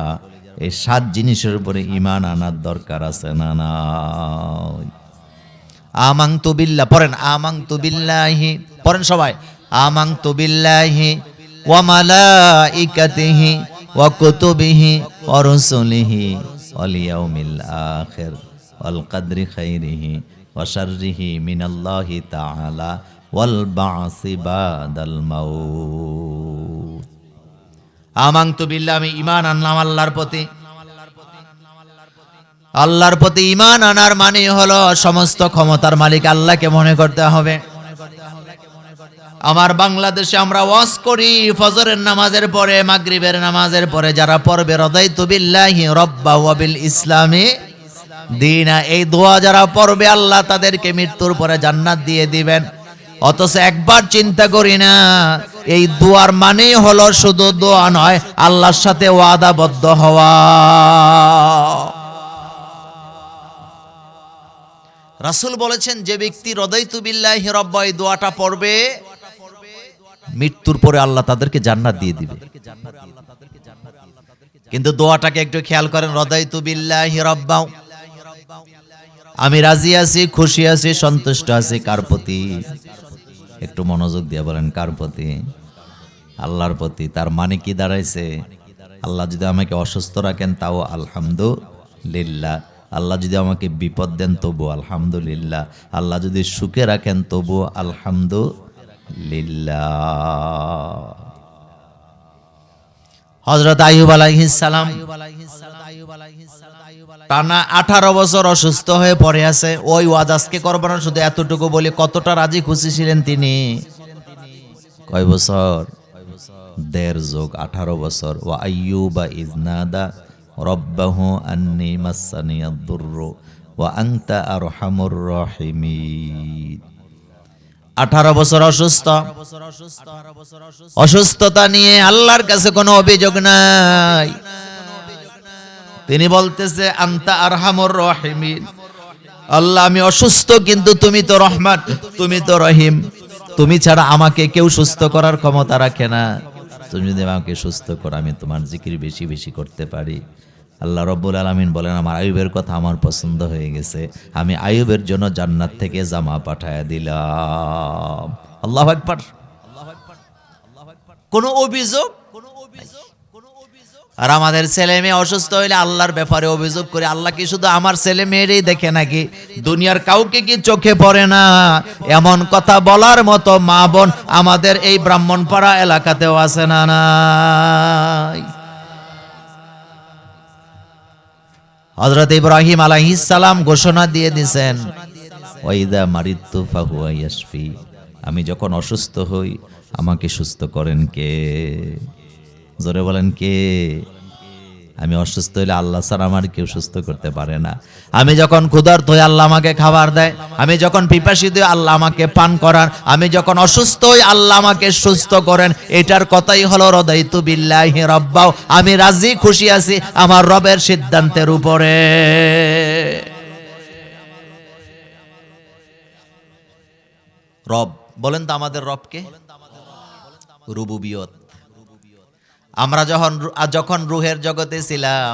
এই 7 জিনিসের উপরে ঈমান আনার দরকার আছে না নাই? আমানতু বিল্লাহ পড়েন, আমানতু বিল্লাহি পড়েন সবাই, আমানতু বিল্লাহি ওয়া মালাইকাতিহি ওয়া কুতুবিহি ওয়া রুসুলিহি ওয়াল ইয়াউমিল আখির ওয়াল কদরি খাইরিহি ওয়া শাররিহি মিনাল্লাহি তাআলা ওয়াল বা'সি বাদাল মাউত। আমানতু বিল্লাহ, আমি ঈমান আনলাম আল্লাহর প্রতি। আল্লাহর প্রতি ঈমান আনার মানে হলো সমস্ত ক্ষমতার মালিক আল্লাহকে মনে করতে হবে। আমার বাংলাদেশে আমরা ওয়াজ করি ফজরের নামাজের পরে, মাগরিবের নামাজের পরে, যারা পড়বে রাদাইতু বিল্লাহি রাব্বা ওয়া বিল ইসলামি দীনা, এই দোয়া যারা পড়বে আল্লাহ তাদেরকে মৃত্যুর পরে জান্নাত দিয়ে দিবেন। অথচ একবার চিন্তা করি না, এই দোয়ার মানেই হলো শুধু দোয়া নয়, আল্লাহর সাথে ওয়াদাবদ্ধ হওয়া। রাসূল বলেছেন, যে ব্যক্তি রাদাইতু বিল্লাহি রাব্বা এই দোয়াটা পড়বে, মৃত্যুর পরে আল্লাহ তাদেরকে জান্নাত দিয়ে দিবে। কিন্তু দোয়াটাকে একটু খেয়াল করেন, রাদাইতু বিল্লাহি রাব্বা, আমি রাজি আছি, খুশি আছি, সন্তুষ্ট আছি কার প্রতি? একটু মনোযোগ দিয়ে বলেন, কার প্রতি? আল্লাহর প্রতি। তার মানে কি দাঁড়াইছে? আল্লাহ যদি আমাকে অসুস্থ রাখেন তাও আলহামদুলিল্লাহ, আল্লাহ যদি আমাকে বিপদ দেন তবু আলহামদুলিল্লাহ, আল্লাহ যদি সুখে রাখেন তবু আলহামদুলিল্লাহ। হযরত আইয়ুব আলাইহিস সালাম টানা 18 বছর অসুস্থ হয়ে পড়ে আছে। ওই ওয়াজ আজকে করব না, শুধু এতটুকু বলি কতটা রাজি খুশি ছিলেন তিনি। কয় বছর? 1.5 যোগ 18 বছর। ওয়া আইয়ুবা ইজনাদা রব্বাহু আন্নী মাসানিয়াদ দুররু ওয়া আনতা আরহামুর রাহিমিন। 18 বছর অসুস্থ, অসুস্থতা নিয়ে আল্লাহর কাছে কোনো অভিযোগ নাই। তিনি বলতেছে, আনতা আরহামুর রাহিমিন, আল্লাহ আমি অসুস্থ কিন্তু তুমি তো রহমান, তুমি তো রহিম, তুমি ছাড়া আমাকে কেউ সুস্থ করার ক্ষমতা রাখে না। তুমি যদি আমাকে সুস্থ করো আমি তোমার জিকির বেশি বেশি করতে পারি। আল্লাহ রাব্বুল আলামিন বলেন, আমার আইয়ুবের কথা আমার পছন্দ হয়ে গেছে, আমি আইয়ুবের জন্য জান্নাত থেকে জামা পাঠায়া দিলাম। আল্লাহু আকবার। কোনো অভিযোগ? আর আমাদের ছেলে মেয়ে অসুস্থ হইলে আল্লাহর ব্যাপারে অভিযোগ করে। আল্লাহ কি শুধু আমার ছেলে মেয়েরই দেখে নাকি? দুনিয়ার কাউকে কি চোখে পড়ে না? এমন কথা বলার মতো মা বোন আমাদের এই ব্রাহ্মণপাড়া এলাকাতেও আছে না নাই? হযরত ইব্রাহিম আলাইহিস সালাম ঘোষণা দিয়ে দিয়েছেন, ওয়াইদা মারিদতু ফাহুয়া ইয়াশফি, আমি যখন অসুস্থ হই আমাকে সুস্থ করেন কে? জোরে বলেন কে? আমি অসুস্থ হইলে আল্লাহ ছাড়া আমার কেউ সুস্থ করতে পারে না। আমি যখন ক্ষুধার্ত হই আল্লাহ আমাকে খাবার দেয়, আমি যখন পিপাসিত হই আল্লাহ আমাকে পান করান, আমি যখন অসুস্থ হই আল্লাহ আমাকে সুস্থ করেন। এটার কথাই হলো রাদাইতু বিল্লাহি রাব্বাও, আমি রাজি খুশি আছি আমার রবের সিদ্ধান্তের উপরে। রব বলেন তো আমাদের রবকে? রুবুবিয়ত। আমরা যখন রুহের জগতে ছিলাম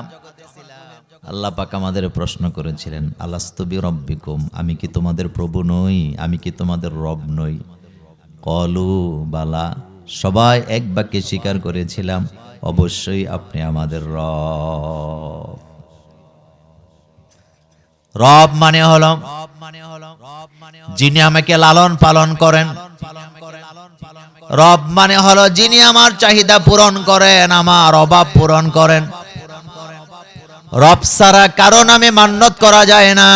আল্লাহ পাক আমাদের প্রশ্ন করেছিলেন, আলাস্তু বিরব্বিকুম, আমি কি তোমাদের প্রভু নই? আমি কি তোমাদের রব নই? কলু বালা, সবাই এক বাক্যে স্বীকার করেছিলাম, অবশ্যই আপনি আমাদের রব। রব মানে হলো যিনি আমাকে লালন পালন করেন। রব মানে হলো যিনি আমার চাহিদা পূরণ করেন, আমার অভাব পূরণ করেন। রব ছাড়া কারো নামে মান্যত করা যায় না,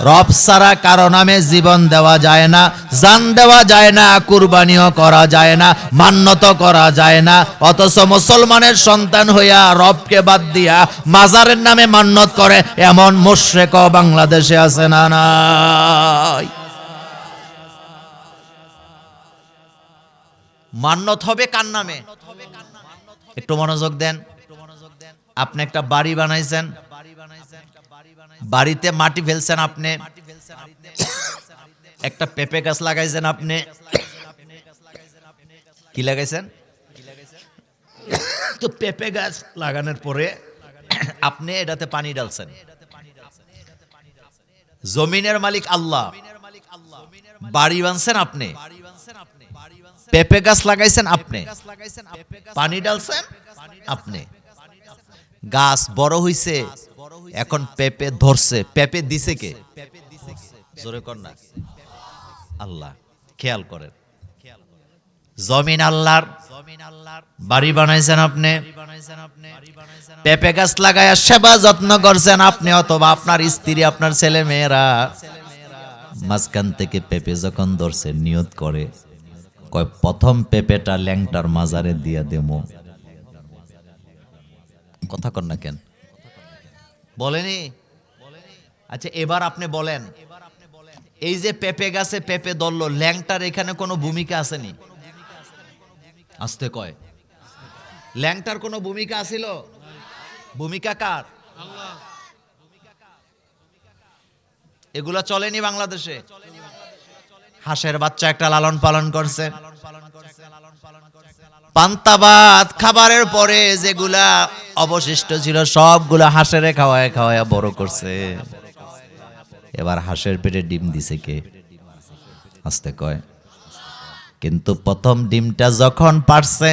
রব ছাড়া কারো নামে জীবন দেওয়া যায় না, জান দেওয়া যায় না, কুরবানিও করা যায় না, মান্যত করা যায় না। অথচ মুসলমানের সন্তান হইয়া রবকে বাদ দিয়া মাজারের নামে মান্যত করে এমন মুশরিকও বাংলাদেশে আছে না নাই? মান্নত হবে কার নামে? একটু মনোযোগ দেন। আপনি একটা বাড়ি বানাইছেন, বাড়িতে মাটি ফেলছেন, আপনি একটা পেঁপে গাছ লাগাইছেন, আপনি কি লাগাইছেন? তো পেঁপে গাছ লাগানোর পরে আপনি এটাতে পানি ঢালছেন। জমিনের মালিক আল্লাহ, বাড়ি বানছেন আপনি, পেঁপে গাছ লাগাইছেন আপনি, পানি ঢালছেন আপনি, গাছ বড় হইছে, এখন পেঁপে ধরছে। পেঁপে দিছে কে? জোরে কর না। আল্লাহ। খেয়াল করেন, জমিন আল্লাহর, বাড়ি বানাইছেন আপনি, পেঁপে গাছ লাগায়া সেবা যত্ন করছেন আপনি অথবা আপনার স্ত্রী, আপনার ছেলে মেয়েরা। মাঝখান থেকে পেঁপে যখন ধরছে, নিয়ত করে কয় প্রথম পেঁপেটা ল্যাংটার মাজারে দিয়া দেবো। কথা কর না কেন? বলেনি? আচ্ছা এবার আপনি বলেন, এই যে পেঁপে গাছে পেঁপে ধরলো, ল্যাংটার এখানে কোনো ভূমিকা আসেনি? আসতে কয়, ল্যাংটার কোনো ভূমিকা আছিল? ভূমিকা কার? এগুলা চলেনি বাংলাদেশে? হাঁসের বাচ্চা একটা লালন পালন করছে, পান্তা ভাত খাবারের পরে যেগুলা অবশিষ্ট ছিল সবগুলা হাঁসেরে খাওয়ায় খাওয়ায় বড় করছে। এবার হাঁসের পেটে ডিম দিছে কে? আসতে কয়। কিন্তু প্রথম ডিমটা যখন পারছে,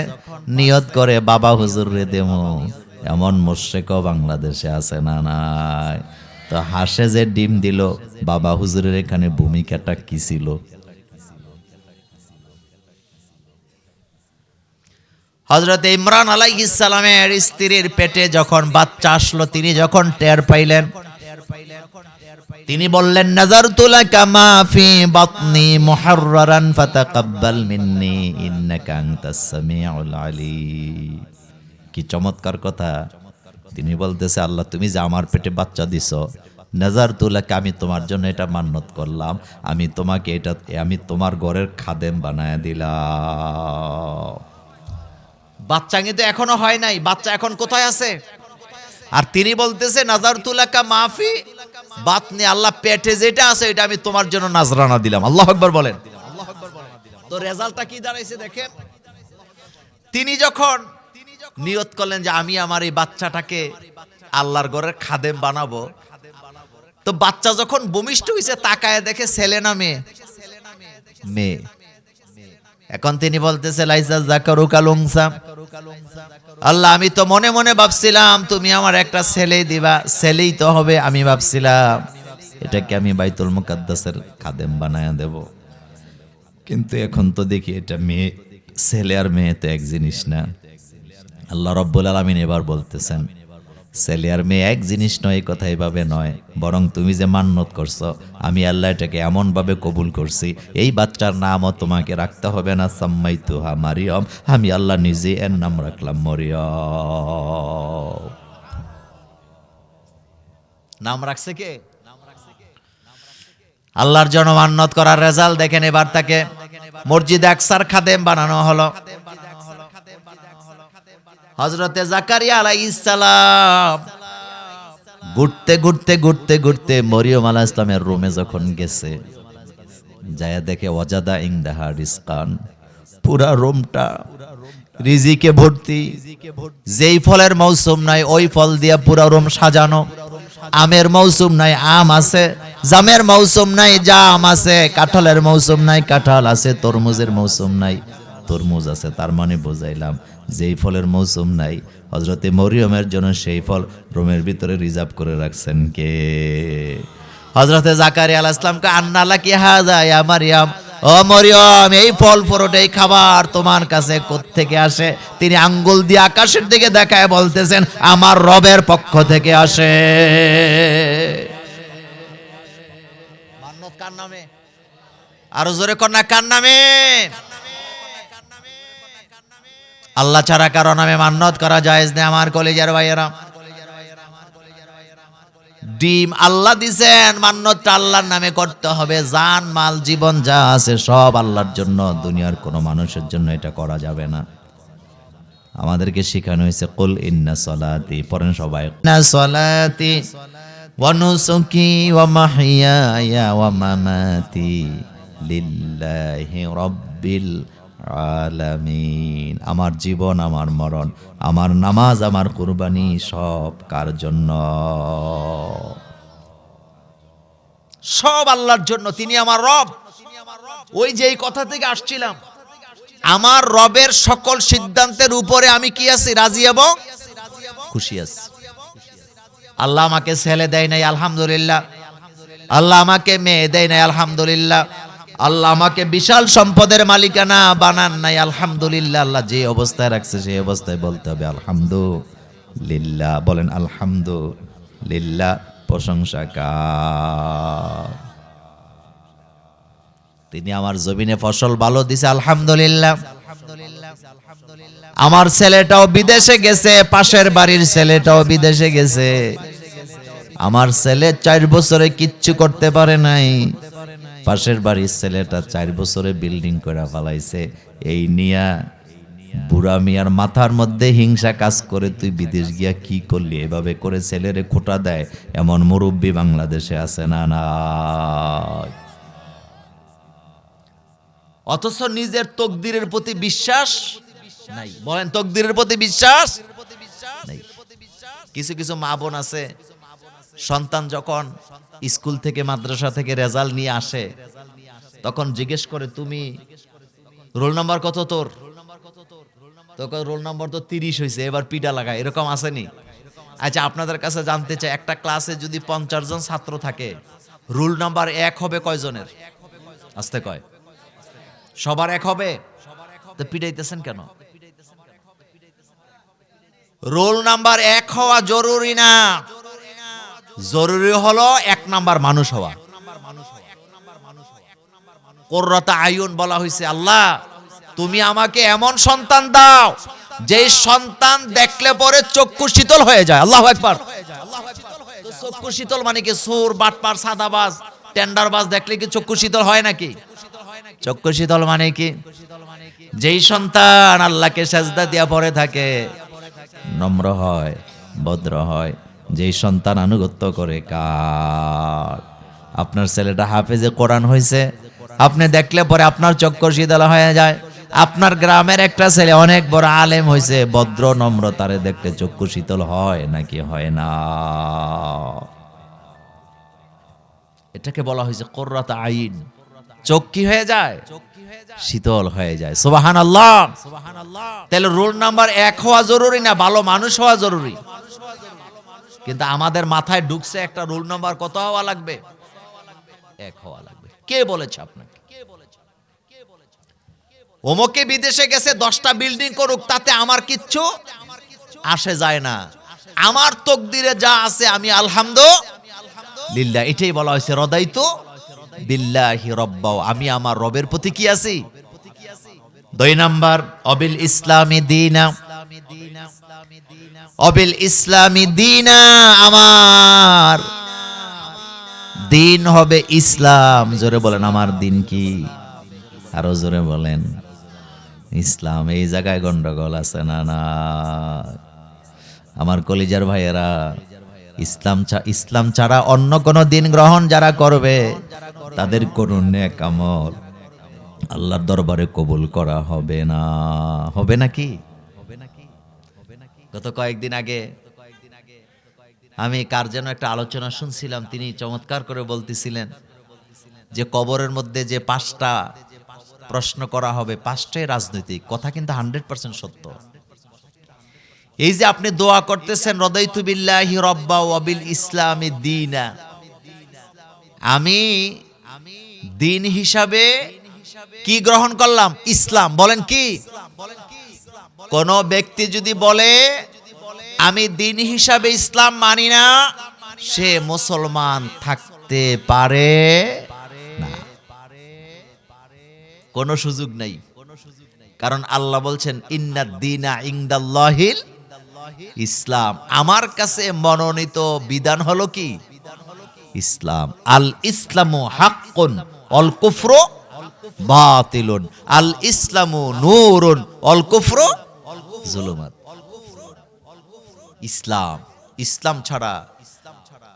নিয়ত করে বাবা হুজুর রে দেমো, এমন মুশরিকও বাংলাদেশে আছে না নাই? তো হাঁসে যে ডিম দিল, বাবা হুজুরের এখানে ভূমিকাটা কি ছিল? হযরত ইমরান আলাইহিস সালামের স্ত্রীর পেটে যখন বাচ্চা আসলো, তিনি যখন টের পাইলেন, তিনি বললেন, নাযারতু লাকা মা ফি বাতনি মুহাররারান ফাতাকাব্বাল মিন্নি ইন্নাকা আনতাস সামিউল আলিম। কি চমৎকার কথা! তিনি বলতেছে, আল্লাহ তুমি যে আমার পেটে বাচ্চা দিছো, নাযারতু লাকা, আমি তোমার জন্য এটা মান্নত করলাম, আমি তোমাকে এটা, আমি তোমার ঘরের খাদেম বানায় দিলাম। বাচ্চা কিন্তু এখনো হয় নাই, বাচ্চা এখন কোথায় আছে? আর তিনি বলতেছে, নাযারতু লাকা মা ফি বাতনি, আল্লাহ পেটে যেটা আছে এটা আমি তোমার জন্য নাজরানা দিলাম। আল্লাহু আকবার বলেন। তো রেজাল্টটা কি দাঁড়াইছে দেখেন। তিনি যখন নিয়ত করলেন যে আমি আমার এই বাচ্চাটাকে আল্লাহর ঘরের খাদেম বানাবো, তো বাচ্চা যখন ভূমিষ্ঠ হইছে, তাকায় দেখে ছেলে না মেয়ে? মেয়ে। এখন তিনি বলতেছে, লাইসা যাকারু কাল উনসা, আল্লাহ আমি তো মনে মনে ভাবছিলাম তুমি আমার একটা ছেলে দিবা, ছেলেই তো হবে। আমি ভাবছিলাম এটাকে আমি বাইতুল মুকাদ্দাসের খাদেম বানায়া দেব, কিন্তু এখন তো দেখি এটা মেয়ে। ছেলে আর মেয়ে তো এক জিনিস না। আল্লাহ রাব্বুল আলামিন এবার বলতেছেন, ছেলে আর মেয়ে এক জিনিস নয়, এই কথা এইভাবে নয়, বরং তুমি যে মান্নত করছো, আমি আল্লাহ এটাকে এমন ভাবে কবুল করছি, এই বাচ্চার নামও তোমাকে রাখতে হবে না, সাম্মাইতুহা মারিয়ম, আমি আল্লাহ নিজে এর নাম রাখলাম মরিয়ম। নাম রাখছে কে? আল্লাহর জন্য মান্নত করার রেজাল্ট দেখেন। এবার তাকে মসজিদ আকসার খাদেম বানানো হলো। হযরতে জাকারিয়া আলাইহিস সালাম ঘুরতে ঘুরতে ঘুরতে ঘুরতে মরিয়ম আলাইহিস সালামের রুমে যখন গেছে, যায় দেখে ওয়াজাদা ইনদাহা রিজকান, পুরা রুমটা রিজিকে ভর্তি। যেই ফলের মৌসুম নাই ওই ফল দিয়া পুরা রুম সাজানো। আমের মৌসুম নাই আম আছে, জামের মৌসুম নাই জাম আছে, কাঁঠালের মৌসুম নাই কাঁঠাল আছে, তরমুজের মৌসুম নাই তরমুজ আছে। তার মানে বুঝাইলাম, যেই ফলের মৌসুম নাই হযরতে মরিয়মের জন্য সেই ফল রুমের ভিতরে রিজার্ভ করে রাখছেন কে? হযরতে জাকারিয়া আলাইহিস সালামকে, আন্না লাকি হাযা ইয়া মারইয়াম, ও মরিয়ম এই ফল ফ্রুট এই খাবার তোমার কাছে কোত্থেকে আসে? তিনি আঙ্গুল দিয়ে আকাশের দিকে দেখায় বলতেছেন, আমার রবের পক্ষ থেকে আসে। মান্নত কার নামে? আরো জোরে কর না, কার নামে? আল্লাহ ছাড়া কারো নামে মান্নত করা জায়েজ নেই। আমার কলিজার ভাইয়েরা, ডিম আল্লাহ দিছেন, মান্যতটা আল্লাহর নামে করতে হবে। জান মাল জীবন যা আছে সব আল্লাহর জন্য, দুনিয়ার কোনো মানুষের জন্য এটা করা যাবে না। আমাদেরকে শেখানো হয়েছে কুল ইন্না সলাতি, পড়েন সবাই, ইন্না সলাতি ওয়া নুসুকি ওয়া মাহইয়ায়া ওয়া মামাতি লিল্লাহি রাব্বিল আলামিন। আমার জীবন, আমার মরণ, আমার নামাজ, আমার কুরবানি সব কার জন্য? সব আল্লাহর জন্য। তিনি আমার রব। ওই যে এই কথা থেকে আসছিলাম, আমার রবের সকল সিদ্ধান্তের উপরে আমি কি আছি? রাজি এবং খুশি আছি। আল্লাহ আমাকে ছেলে দেয় নাই, আলহামদুলিল্লাহ। আল্লাহ আমাকে মেয়ে দেয় নাই, আলহামদুলিল্লাহ। আল্লাহ আমাকে বিশাল সম্পদের মালিকানা বানান নাই, আলহামদুলিল্লাহ। আল্লাহ যে অবস্থায় রাখছে সেই অবস্থায় বলতে হবে আলহামদুলিল্লাহ। বলেন আলহামদুলিল্লাহ, প্রশংসা কার? তিনি আমার জমিনে ফসল ভালো দিছে, আলহামদুলিল্লাহ। আমার ছেলেটাও বিদেশে গেছে, পাশের বাড়ির ছেলেটাও বিদেশে গেছে। আমার ছেলে 4 বছরে কিচ্ছু করতে পারে নাই, পাশের বাড়ির ছেলেটা 4 বছরে বিল্ডিং করে ফেলাইছে। এই নিয়া বুড়া মিয়ার মাথার মধ্যে হিংসা কাজ করে, তুই বিদেশ গিয়া কি করলি? এভাবে করে ছেলেরে খোঁটা দেয় এমন মুরব্বী বাংলাদেশে আছে না? না। অথচ নিজের তকদিরের প্রতি বিশ্বাস নাই। বলেন, তকদিরের প্রতি বিশ্বাস নাই। কিছু কিছু মা বোন আছে, সন্তান যখন স্কুল থেকে মাদ্রাসা থেকে রেজাল্ট নিয়ে আসে, তখন জিজ্ঞেস করে, তুমি রোল নাম্বার কত তোর? তখন রোল নাম্বার তো 30 হয়েছে, এবার পিটা লাগায়। এরকম আসেনি? আচ্ছা, আপনাদের কাছে জানতে চাই, একটা ক্লাসে যদি 50 জন ছাত্র থাকে, রোল নাম্বার 1 হবে কয়জনের? আসতে কয়, সবার 1 হবে? তো পিটাইতেছেন কেন? রোল নাম্বার 1 হওয়া জরুরি না, জরুরি হলো 1 নাম্বার মানুষ হওয়া। কুররাতা আয়ুন বলা হয়েছে, আল্লাহ তুমি আমাকে এমন সন্তান দাও যেই সন্তান দেখলে পরে চক্ষু শীতল হয়ে যায়। আল্লাহু আকবার। তো চক্ষু শীতল মানে কি? সুর, বাটপার, সাদাবাজ, টেন্ডারবাজ দেখলে কি চক্ষু শীতল হয় নাকি? চক্ষু শীতল মানে কি? যেই সন্তান আল্লাহকে সেজদা দিয়া পড়ে থাকে, নম্র হয়, ভদ্র হয়, যেই সন্তান আনুগত্য করে কার? আপনার ছেলেটা হাফেজে কোরআন হয়েছে, আপনি দেখলে পরে আপনার চক্ষু শীতল হয়ে যায়। আপনার গ্রামের একটা ছেলে অনেক বড় আলেম হয়েছে, ভদ্র নম্র, তারে দেখলে চক্ষু শীতল হয় নাকি হয় না? এটাকে বলা হয়েছে কুররাত আইন। চোখ কি হয়ে যায়? শীতল হয়ে যায়। সুবহানাল্লাহ। তাহলে রোল নাম্বার 1 হওয়া জরুরি না, ভালো মানুষ হওয়া জরুরি। কিন্তু আমাদের মাথায় ঢুকছে একটা রোল নাম্বার কত হওয়া লাগবে? 1 হওয়া লাগবে। কে বলেছে আপনাকে? ওমকে বিদেশে গেছে, 10টা বিল্ডিং করুক, তাতে আমার কিচ্ছু আসে যায় না। আমার তকদিরে যা আছে আমি আলহামদুলিল্লাহ। এটাই বলা হয়েছে রাদাইতু বিল্লাহি রাব্বা। আমি আমার রবের প্রতি কি আছি? 2 নাম্বার, অবিল ইসলামি দীনা। অবিল ইসলামি দীনা, আমার দিন হবে ইসলাম। জোরে বলেন, আমার দিন কি? আরো জোরে বলেন, ইসলাম। এই জায়গায় গন্ডগোল আছে না? না। আমার কলিজার ভাইয়েরা, ইসলাম ছাড়া অন্য কোন দিন গ্রহণ যারা করবে, তাদের কোন নেক আমল আল্লাহর দরবারে কবুল করা হবে না। হবে নাকি? গত কয়েকদিন আগে আমি কার যেন একটা আলোচনা শুনছিলাম, তিনি চমৎকার করে বলতেছিলেন যে কবরের মধ্যে যে 5টা প্রশ্ন করা হবে, 5টাই রাজনৈতিক কথা, কিন্তু 100% সত্য। এই যে আপনি দোয়া করতেছেন, রাদাইতু বিল্লাহি রাব্বা ওয়া বিল ইসলামি দীনা, আমি দিন হিসাবে কি গ্রহণ করলাম? ইসলাম। বলেন কি? কোন ব্যক্তি যদি বলে আমি দিন হিসাবে ইসলাম মানি না, সে মুসলমান থাকতে পারে না, কোনো সুযোগ নাই। কারণ আল্লাহ বলছেন ইন্নাদ দীনা ইনদাল্লাহিল ইসলাম। আমার কাছে মনোনীত বিধান হলো কি? ইসলাম। আল ইসলামু হাক্কুন অল কুফরু বাতিলুন, আল ইসলামু নূরুন অল কুফরু যুলুমাত। ইসলাম, ইসলাম ছাড়া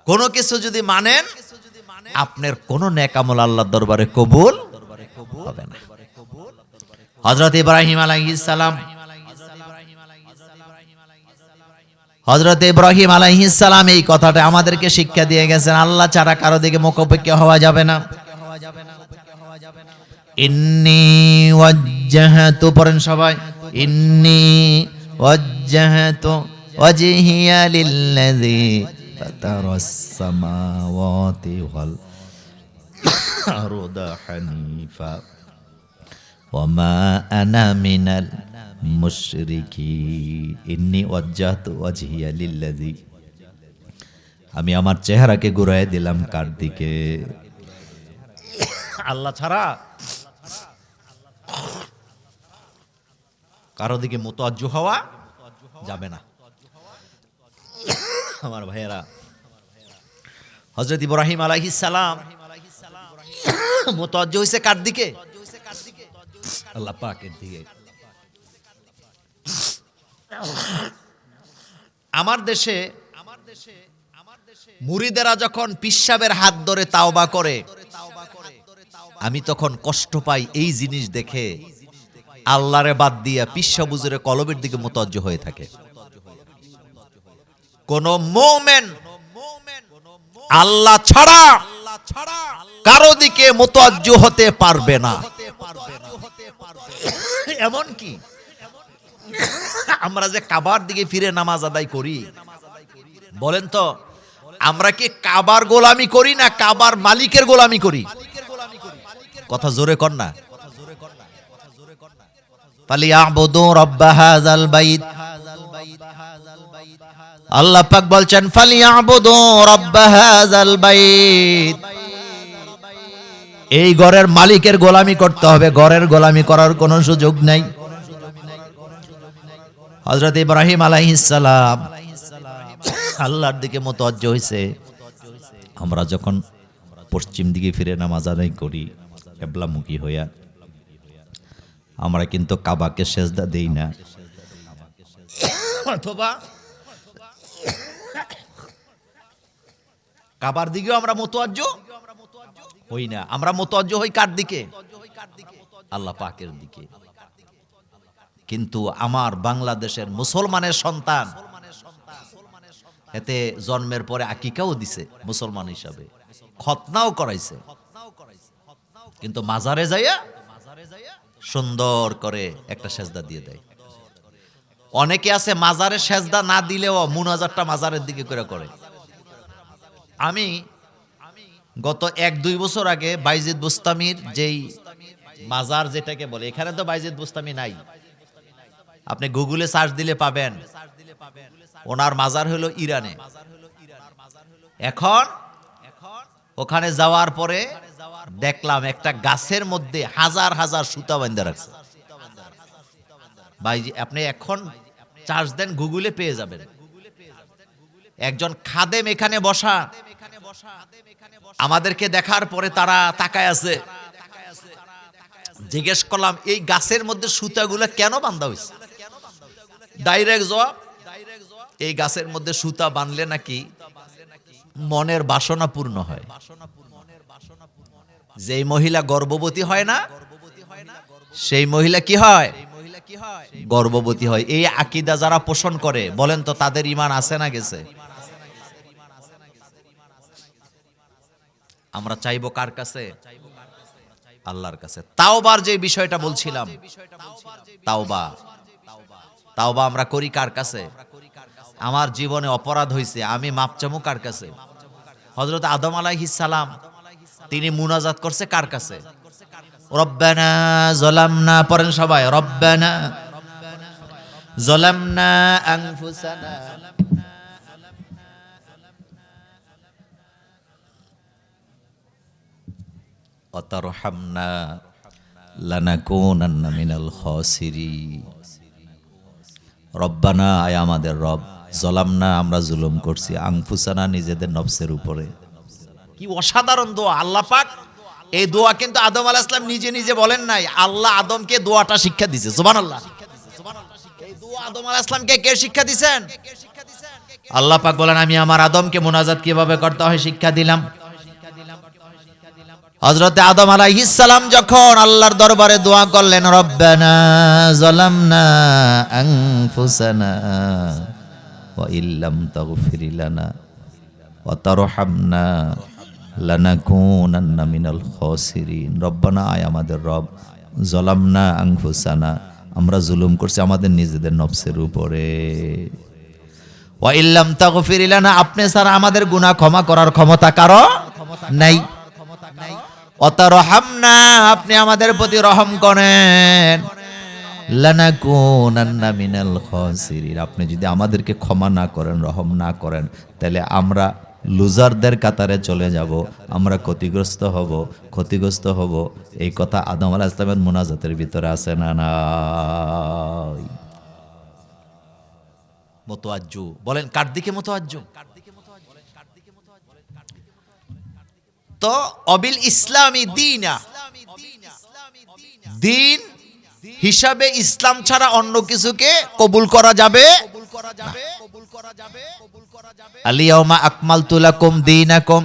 কোনো কিছু যদি মানেন, আপনার কোন নেক আমল আল্লাহর দরবারে কবুল হবে না। হযরত ইব্রাহিম আলাইহিস সালাম, হযরত ইব্রাহিম আলাইহিস সালাম এই কথাটা আমাদেরকে শিক্ষা দিয়ে গেছেন, আল্লাহ ছাড়া কারো দিকে মুখাপেক্ষী হওয়া যাবে না। ইন্নী ওয়াজ্জাহতু, পড়েন সবাই, ইন্নী ওয়াজ্জাহতু ওয়াজহিয়া লিল্লাযী ফাতারাস সামাওয়াতি ওয়াল আরদা হানিফা ওয়া মা আনা মিনাল মুশরিকিন। ইন্নী ওয়াজ্জাহতু ওয়াজহিয়া লিল্লাযী, আমি আমার চেহারাকে ঘুরায় দিলাম কার দিকে? আল্লাহ ছাড়া কারো দিকে মুতাওয়াজ্জু হওয়া যাবে না। আমার ভাইয়েরা, হযরত ইব্রাহিম আলাইহিস সালাম মুতাওয়াজ্জু হইছে কার দিকে? আল্লাহ পাকের দিকে। আমার দেশে মুরিদেরা যখন পিশাবের হাত ধরে তাওবা করে, আমি তখন কষ্ট পাই এই জিনিস দেখে। আল্লাহরে বাদ দিয়া পিশা বুজুরে কলবের দিকে মুতাওয়াজ্জু হয়ে থাকে। কোন মুমিন আল্লাহ ছাড়া কারো দিকে মুতাওয়াজ্জু হতে পারবে না। এমন কি আমরা যে কাবার দিকে ফিরে নামাজ আদায় করি, বলেন তো আমরা কি কাবার গোলামি করি না কাবার মালিকের গোলামি করি? কথা জোরে কর না। ফালিয়াবুদু রাব্ব হাযাল বাইত, আল্লাহ পাক বলছেন ফালিয়াবুদু রাব্ব হাযাল বাইত, এই ঘরের মালিকের গোলামি করতে হবে, ঘরের গোলামি করার কোনো সুযোগ নাই। হযরত ইব্রাহিম আলাইহিস সালাম আল্লাহর দিকে মুতাওয়াজ্জু হইছে। আমরা যখন পশ্চিম দিকে ফিরে নামাজ আদায় করি কিবলামুখী হইয়া, আমরা কিন্তু কাবাকে সেজদা দেই না, অথবা কাবার দিকেও আমরা মুতাওয়াজ্জু হই না। আমরা মুতাওয়াজ্জু হই কার দিকে? আল্লাহ পাকের দিকে। কিন্তু আমার বাংলাদেশের মুসলমানের সন্তান এতে জন্মের পরে আকিকাও দিছে মুসলমান হিসাবে, খতনাও করাইছে, কিন্তু মাজারে যাইয়া সুন্দর করে একটা সেজদা দিয়ে দেয়। অনেকে আছে মাজারে সেজদা না দিলেও মুনাজাতটা মাজারের দিকে করে। আমি গত 1-2 বছর আগে বাইজিদ বুস্তামির যেই মাজার যেটাকে বলে, এখানে তো বাইজিদ বুস্তামি নাই, আপনি গুগলে সার্চ দিলে পাবেন। ওনার মাজার হলো ইরানে। এখন ওখানে যাওয়ার পরে দেখলাম একটা গাছের মধ্যে হাজার হাজার সুতা বাঁধা রাখছে। ভাই আপনি এখন চার্জ দেন, গুগলে পেয়ে যাবেন। একজন খাদেম এখানে বসা, আমাদেরকে দেখার পরে তারা তাকায় আছে। জিজ্ঞেস করলাম এই গাছের মধ্যে সুতাগুলো কেন বাঁধা হয়েছে? ডাইরেক্ট জবাব, এই গাছের মধ্যে সুতা বাঁধলে নাকি মনের বাসনা পূর্ণ হয়। যেই মহিলা গর্ভবতী হয় না, সেই মহিলা কি হয়? গর্ভবতী হয়। এই আকীদা যারা পোষণ করে, বলেন তো তাদের ঈমান আছে না গেছে? আমরা চাইবো কার কাছে? আল্লাহর কাছে। তাওবার যে বিষয়টা বলছিলাম, তাওবা আমরা করি কার কাছে? আমার জীবনে অপরাধ হয়েছে, আমি মাপ চামু কার কাছে? হযরত আদম আলাইহিস সালাম তিনি মুনাজাত করছে কার কাছে? রব্বানা যালামনা, পড়েন সবাই, রব্বানা যালামনা আনফুসানা ওয়া তারহামনা লানাকুনান্না মিনাল খাসিরিন। রব্বানা, আয় আমাদের রব, যালামনা আমরা জুলুম করছি, আনফুসানা নিজেদের নফসের উপরে, কি অসাধারণ দোয়া! আল্লাহ পাক এই দোয়া কিন্তু আদম আলাইহিস সালাম নিজে নিজে বলেন নাই, আল্লাহ আদমকে দোয়াটা শিক্ষা দিয়েছে। সুবহানাল্লাহ। এই দোয়া আদম আলাইহিস সালামকে কে শিক্ষা দিয়েছেন? আল্লাহ পাক বলেন, আমি আমার আদমকে মুনাজাত কিভাবে করতে হয় শিক্ষা দিলাম। হযরতে আদম আলাইহিস সালাম যখন আল্লাহর দরবারে দোয়া করলেন, রব্বানা যালামনা আনফুসানা ওয়া ইল্লাম তাগফির লানা ওয়া তারহামনা লানাকুনান্না মিনাল খাসিরিন। রব্বানা, আয় আমাদের রব, যালামনা আনফুসানা, আমরা জুলুম করছি আমাদের নিজেদের নফসের উপরে, ওয়া ইল্লাম তাগফির লানা, আপনি ছাড়া আমাদের গুনাহ ক্ষমা করার ক্ষমতা কারো নাই, ওয়া তারহামনা, আপনি আমাদের প্রতি রহম করেন, লানাকুনান্না মিনাল খাসিরিন, আপনি যদি আমাদেরকে ক্ষমা না করেন, রহম না করেন, তাহলে আমরা লুজারদের কাতারে চলে যাব, আমরা ক্ষতিগ্রস্ত হব। এই কথা আদম আলাইহিস সালামের মুনাজাতের ভিতরে আছে না নাই? মুতাওয়াজ্জু বলেন, কার দিকে মুতাওয়াজ্জু? তো অবিল ইসলামী দীনা, দিন হিসাবে ইসলাম ছাড়া অন্য কিছুকে কবুল করা যাবে না। আল-ইয়াওমা আকমালতু লাকুম দীনাকুম,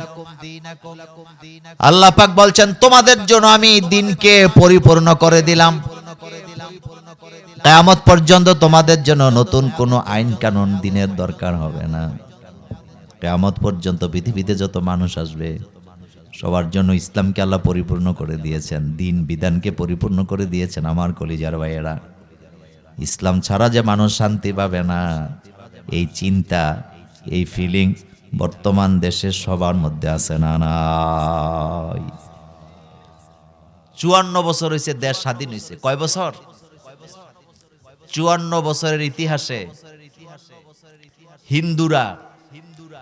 আল্লাহ পাক বলছেন তোমাদের জন্য আমি দিনকে পরিপূর্ণ করে দিলাম। কিয়ামত পর্যন্ত তোমাদের জন্য নতুন কোনো আইন কানুন দিনের দরকার হবে না। কিয়ামত পর্যন্ত পৃথিবীতে যত মানুষ আসবে সবার জন্য ইসলামকে আল্লাহ পরিপূর্ণ করে দিয়েছেন, দিন বিধানকে পরিপূর্ণ করে দিয়েছেন। আমার কলিজার ভাইয়েরা, ইসলাম ছাড়া যে মানুষ শান্তি পাবে না, এই চিন্তা, এই ফিলিং বর্তমান দেশের সবার মধ্যে আছে না নাই? 54 বছর হয়েছে দেশ স্বাধীন হয়েছে। কয় বছর? 54 বছরের ইতিহাসে হিন্দুরা,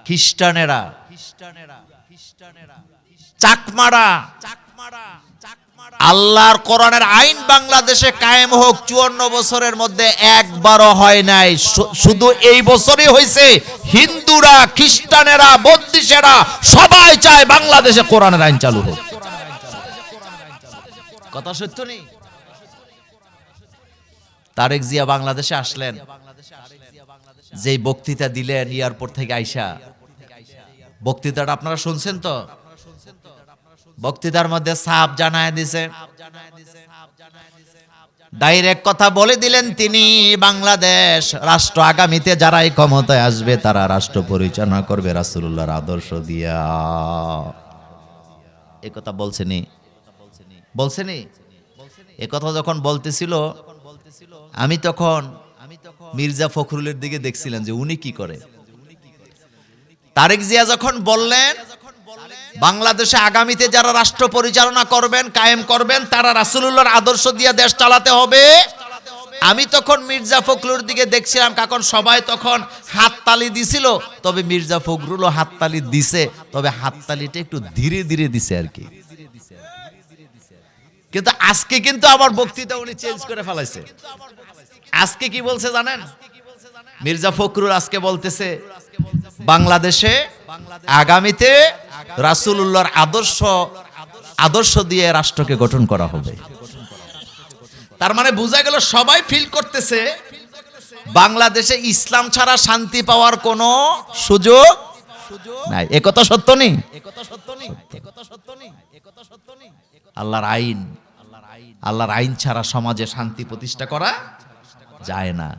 খ্রিস্টানেরা, চাকমারা, আল্লাহর কোরআনের আইন বাংলাদেশে কায়েম হোক 54 বছরের মধ্যে একবারও হয় নাই। শুধু এই বছরই হয়েছে। হিন্দুরা, খ্রিস্টানেরা, বৌদ্ধিস্টেরা সবাই চায় বাংলাদেশে কোরআনের আইন চালু হোক। কথা সত্য নেই? তারেক জিয়া বাংলাদেশে আসলেন, যেই বক্তৃতা দিলেন এয়ারপোর্ট থেকে আইসা, বক্তৃতাটা আপনারা শুনছেন তো? বক্তৃতার মধ্যে সাফ জানায় দিছে, ডাইরেক্ট কথা বলে দিলেন তিনি, বাংলাদেশ রাষ্ট্র আগামীতে যারাই ক্ষমতায় আসবে তারা রাষ্ট্র পরিচালনা করবে রাসূলুল্লাহর আদর্শ দিয়া। এই কথা বলছেনি? এই কথা যখন বলতেছিল, আমি তখন মির্জা ফখরুলের দিকে দেখছিলাম যে উনি কি করে। তারেক জিয়া যখন বললেন বাংলাদেশে আগামীতে যারা রাষ্ট্র পরিচালনা করবেন, কায়েম করবেন, তারা রাসূলুল্লাহর আদর্শ দিয়ে দেশ চালাতে হবে, আমি তখন মির্জা ফখরুলের দিকে দেখছিলাম। কারণ সবাই তখন হাততালি দিছিল, তবে মির্জা ফখরুলও হাততালি দিছে, তবে হাততালিটা একটু ধীরে ধীরে দিছে আর কি। কিন্তু আজকে কিন্তু আমার বক্তৃতা উনি চেঞ্জ করে ফেলাইছে। আজকে কি বলছে জানেন? মির্জা ফখরুল আজকে বলতেছে বাংলাদেশে আগামীতে রাসূলুল্লাহর আদর্শ দিয়ে রাষ্ট্রকে গঠন করা হবে। তার মানে বোঝা গেল সবাই ফিল করতেছে বাংলাদেশে ইসলাম ছাড়া শান্তি পাওয়ার কোনো সুযোগ নাই। একথা সত্য নেই? আল্লাহর আইন ছাড়া সমাজে শান্তি প্রতিষ্ঠা করা যায় না।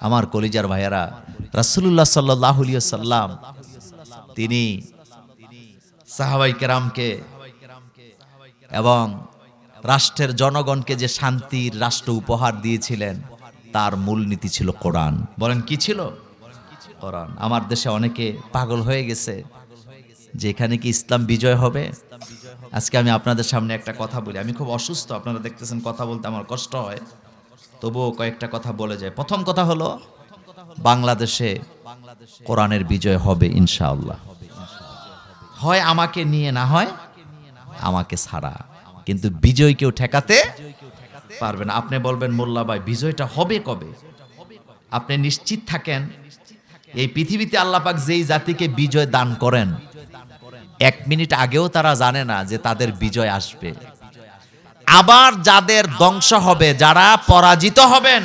আমার কলিজার ভাইয়েরা, রাসূলুল্লাহ সাল্লাল্লাহু আলাইহি ওয়াসাল্লাম তিনি সাহাবায়ে কেরামকে এবং রাষ্ট্রের জনগণকে যে শান্তির রাষ্ট্র উপহার দিয়েছিলেন, তার মূলনীতি ছিল কোরআন। বলেন কি ছিল? কোরআন। আমার দেশে অনেকে পাগল হয়ে গেছে যে এখানে কি ইসলাম বিজয় হবে। আজকে আমি আপনাদের সামনে একটা কথা বলি। আমি খুব অসুস্থ, আপনারা দেখতেছেন, কথা বলতে আমার কষ্ট হয়, তবুও কয়েকটা কথা বলে যায়। প্রথম কথা হলো, বাংলাদেশে কোরআনের বিজয় হবে ইনশাআল্লাহ। হয় আমাকে নিয়ে, না হয় আমাকে ছাড়া, কিন্তু বিজয় কেউ ঠেকাতে পারবে না। আপনি বলবেন মোল্লা ভাই বিজয়টা হবে কবে? আপনি নিশ্চিত থাকেন, এই পৃথিবীতে আল্লাহ পাক যেই জাতিকে বিজয় দান করেন, 1 মিনিট আগেও তারা জানে না যে তাদের বিজয় আসবে। আবার যাদের ধ্বংস হবে, যারা পরাজিত হবেন,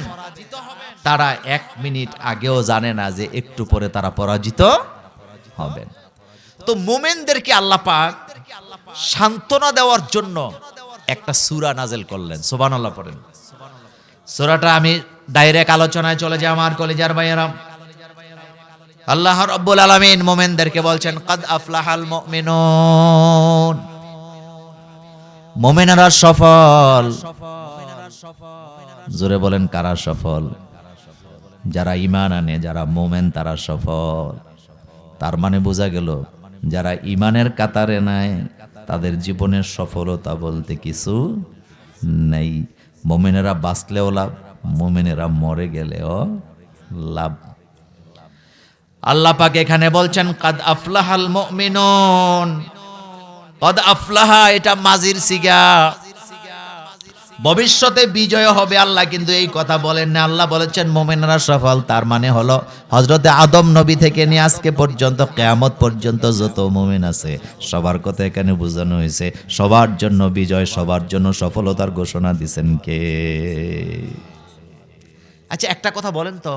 তারা 1 মিনিট আগেও জানে না যে একটু পরে তারা পরাজিত হবেন। তো মুমিনদেরকে আল্লাহ পাক সান্ত্বনা দেওয়ার জন্য একটা সূরা নাযিল করলেন। সুবহানাল্লাহ পড়েন। সূরাটা আমি ডাইরেক্ট আলোচনায় চলে যাই আমার কলিজার ভাইয়েরা। আল্লাহ রাব্বুল আলামিন মুমিনদেরকে বলছেন, কাদ আফলাহাল মুমিনুন, মুমিনেরা সফল। জোরে বলেন, কারা সফল? যারা ঈমান আনে, যারা মুমিন তারা সফল। তার মানে বোঝা গেল যারা ঈমানের কাতারে নাই তাদের জীবনের সফলতা বলতে কিছু নেই। মুমিনেরা বাঁচলেও লাভ, মুমিনেরা মরে গেলেও লাভ। আল্লাহ পাক এখানে বলছেন কাদ আফলাহাল মুমিনুন। কদ আফলাহা এটা মাজির সিগা, ভবিষ্যতে বিজয় হবে আল্লাহ কিন্তু এই কথা বলেন না। আল্লাহ বলেছেন মুমিনরা সফল। তার মানে হলো হযরতে আদম নবী থেকে নিয়ে আজকে পর্যন্ত কিয়ামত পর্যন্ত যত মুমিন আছে সবার কথা এখানে বোঝানো হয়েছে। সবার জন্য বিজয়, সবার জন্য সফলতার ঘোষণা দিবেন কে? আচ্ছা একটা কথা বলেন তো,